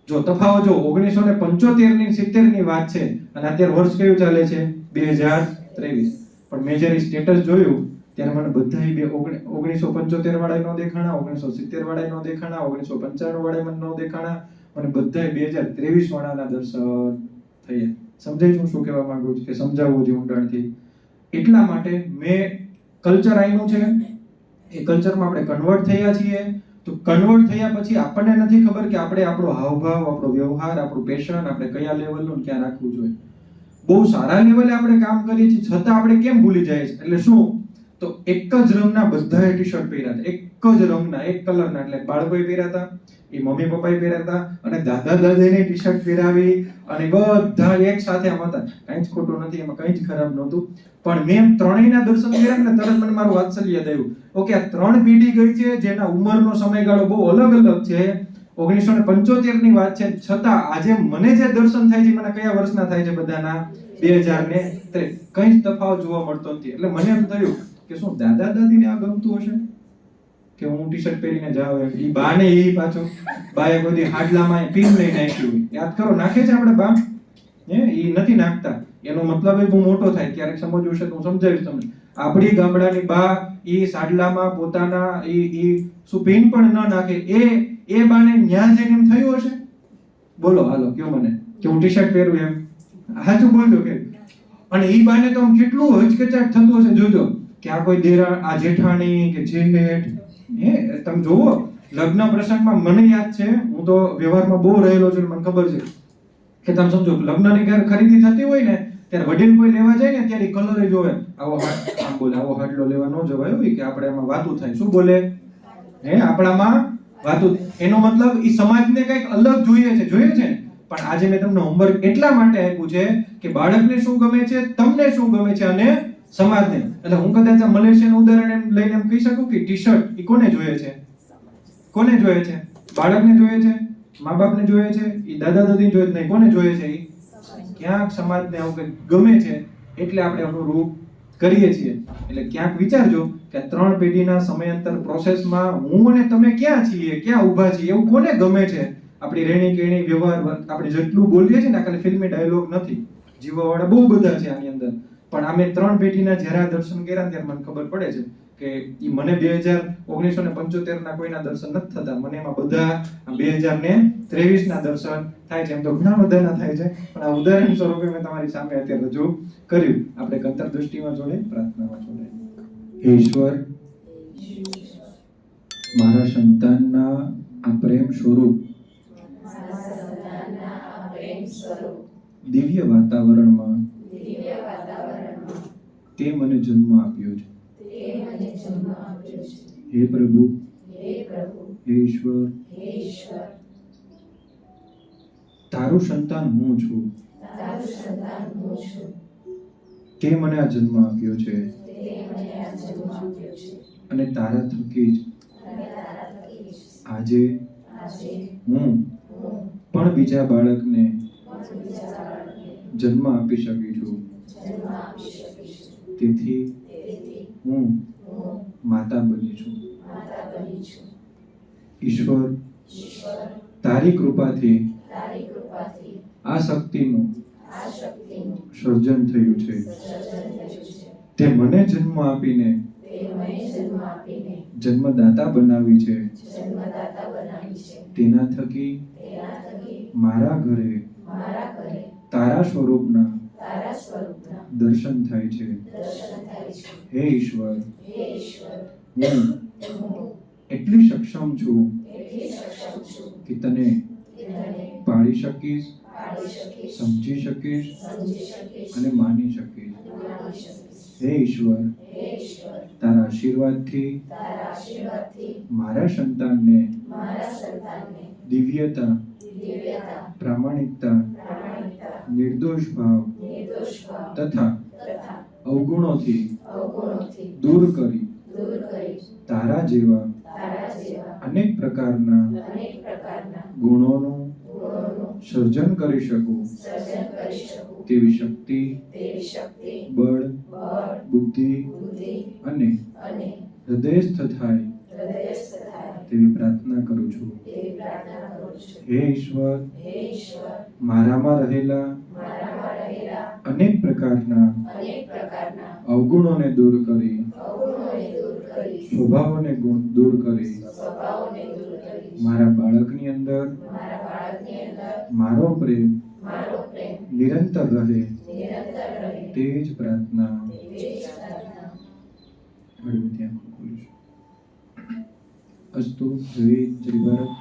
જો તફાવત જો 1975 ની 70 ની વાત છે, અને અત્યારે વર્ષ કયું ચાલે છે? 2023. પણ મેં જ્યારે સ્ટેટસ જોયું ત્યારે મને બધાય 1975 વાળા નો દેખાણા, 1970 વાળા નો દેખાણા, 1995 વાળા મને નો દેખાણા, મને બધાય 2023 વાળાના દર્શન થયા. સમજાય શું કહેવા માંગુ છું કે સમજાવવું જોઈએ ઊંડાણથી? એટલા માટે મેં કલ્ચર આઈનું છે, એ કલ્ચરમાં આપણે કન્વર્ટ થયા છીએ. તો કન્વર્ટ થયા પછી આપણને નથી ખબર કે આપણે આપણો હાવભાવ, આપણો વ્યવહાર, આપણું પેશન આપણે કયા લેવલનું ક્યાં રાખવું જોઈએ. બહુ સારા લેવલે આપણે કામ કરીએ છીએ છતાં આપણે કેમ ભૂલી જાય છે? એટલે શું, તો એક જ રંગના બધાએ ટી-શર્ટ પહેર્યા હતા, એક જ રંગના, એક કલરના. એટલે બાળકોએ પહેર્યા હતા, એ મમ્મી પપ્પાએ પહેર્યા હતા, અને દાદા દાદીને ટી-શર્ટ પહેરાવી, અને બધા એક સાથે આમ હતા. કંઈ જ ખોટું નથી એમાં, કંઈ જ ખરાબ નહોતું. પણ મેં ત્રણેયના દર્શન કર્યા ને તરત મને મારું વાત્સલ્ય યાદ આવ્યું. ઓકે, આ 3 પેઢી ગઈ છે જેના ઉંમરનો સમયગાળો બહુ અલગ અલગ છે. 1975 ની વાત છે, છતાં આજે મને જે દર્શન થાય છે મને કયા વર્ષના થાય છે? બધાના 2023. કંઈ જ તફાવત જોવા મળતો નથી. એટલે મને એમ થયું કે શું દાદા દાદીને આ ગમતું હશે કે હું ટી-શર્ટ પહેરીને જાઉં? એમ ઈ બાને ઈ પાછો બાએ કોઈ હાડલામાં પિન લઈ નાખ્યું. યાદ કરો, નાખે છે આપણે બા? ઈ નથી નાખતા. એનો મતલબ એ બહુ મોટો થાય. ક્યારેક સમજવું છે તો હું સમજાવીશ તમને. આપણી ગામડાની બા ઈ સાડલામાં પોતાના ઈ શું પિન પણ ન નાખે. એ બાને ન્યા જઈને એમ થયું હશે? બોલો, હાલો કયો મને કે હું ટી-શર્ટ પહેરું એમ. સાચું બોલજો કે? અને ઈ બાને તો આમ કેટલું હચકચાટ થતું હશે જોજો કે આ કોઈ દેરા, આ જેઠાણી કે જેઠ. તમે જોવો લગ્ન પ્રસંગમાં, મને યાદ છે, હું તો વ્યવહારમાં બહુ રહેલો છું, મને ખબર છે કે તમે સમજો લગ્નની ખરીદી થતી હોય ને ત્યારે વડીલ કોઈ લેવા જાય ને ત્યારે કલર જોવે. આવો આમ બોલે, આવો હાડલો લેવા ન જવાય હોય કે આપણે એમાં વાતું થાય. શું બોલે? આપણામાં વાતું. એનો મતલબ ઈ સમાજને કંઈક અલગ જોઈએ છે. પણ આજે મેં તમને હોમવર્ક એટલા માટે આપ્યું છે કે બાળકને શું ગમે છે, તમને શું ગમે છે, અને સમાજને. એટલે હું કદાચ આ મલેશિયન ઉદાહરણ એમ લઈને એમ કહી શકું કે ટી-શર્ટ ઈ કોને જોઈએ છે? કોને જોઈએ છે? બાળકને જોઈએ છે, મા બાપને જોઈએ છે, ઈ દાદા દાદીને જોઈએ નહીં. કોને જોઈએ છે? ઈ ક્યાંક સમાજને આવું કંઈક ગમે છે એટલે આપણે અનુરૂપ કરીએ છીએ. એટલે ક્યાંક વિચારજો કે 3 પેઢીના સમયાંતર પ્રોસેસમાં હું અને તમે ક્યાં છીએ, ક્યાં ઊભા છીએ, એવું કોને ગમે છે? આપણી રહેણી કેણી, વ્યવહાર, આપણે જેટલું બોલીએ છીએ ને, ખાલી ફિલ્મી ડાયલોગ નથી, જીવવાવાળા બહુ બધા છે આની અંદર. પણ અમે 3 પેઢીના જ્યારે દર્શન કર્યા ત્યારે મને ખબર પડે છે કે ઈ મને 1975 ના કોઈના દર્શન નથી થતા, મને એમાં બધા 2023 ના દર્શન થાય છે. એમ તો ઘણા બધાના થાય છે, પણ આ ઉદાહરણ સ્વરૂપે મેં તમારી સામે અત્યારે રજૂ કર્યું. આપણે અંતર દૃષ્ટિમાં જોડે, પ્રાર્થનામાં જોડે. હે ઈશ્વર, મારા સંતાનના આ પ્રેમ સ્વરૂપ દિવ્ય વાતાવરણમાં તે મને જન્મ આપ્યો છે. હે પ્રભુ, હે ઈશ્વર, તારું સંતાન હું છું. તે મને આ જન્મ આપ્યો છે અને તારા થકી જ આજે હું પણ બીજા બાળકને જન્મ આપી શકી છું. તેથી હું માતા બની છું. ઈશ્વર, તારી કૃપાથી આ શક્તિનું સર્જન થયું છે. તે મને જન્મ આપીને જન્મદાતા બનાવી છે. તેના થકી મારા ઘરે તારા સ્વરૂપના દર્શન થાય છે. હે ઈશ્વર, હું એટલી સક્ષમ છું કે તને પાળી શકીશ, સમજી શકીશ અને માની શકીશ. હે ઈશ્વર, તારા આશીર્વાદથી મારા સંતાનને દિવ્યતા, પ્રામાણિકતા, નિર્દોષ ભાવ તથા અવગુણોથી દૂર કરી તારા જેવા અનેક પ્રકારના ગુણોનું સર્જન કરી શકું તેવી શક્તિ, બળ, બુદ્ધિ અને હૃદયસ્થ થાય તેવી પ્રાર્થના કરું છું. હે ઈશ્વર, મારામાં રહેલા અનેક પ્રકારના અવગુણોને દૂર કરી, સ્વભાવોને દૂર કરી મારા બાળકની અંદર મારો પ્રેમ નિરંતર રહે તે જ પ્રાર્થના. હળવેથી આંખો ખોલીશું. અસ્તુ. જય ભારત.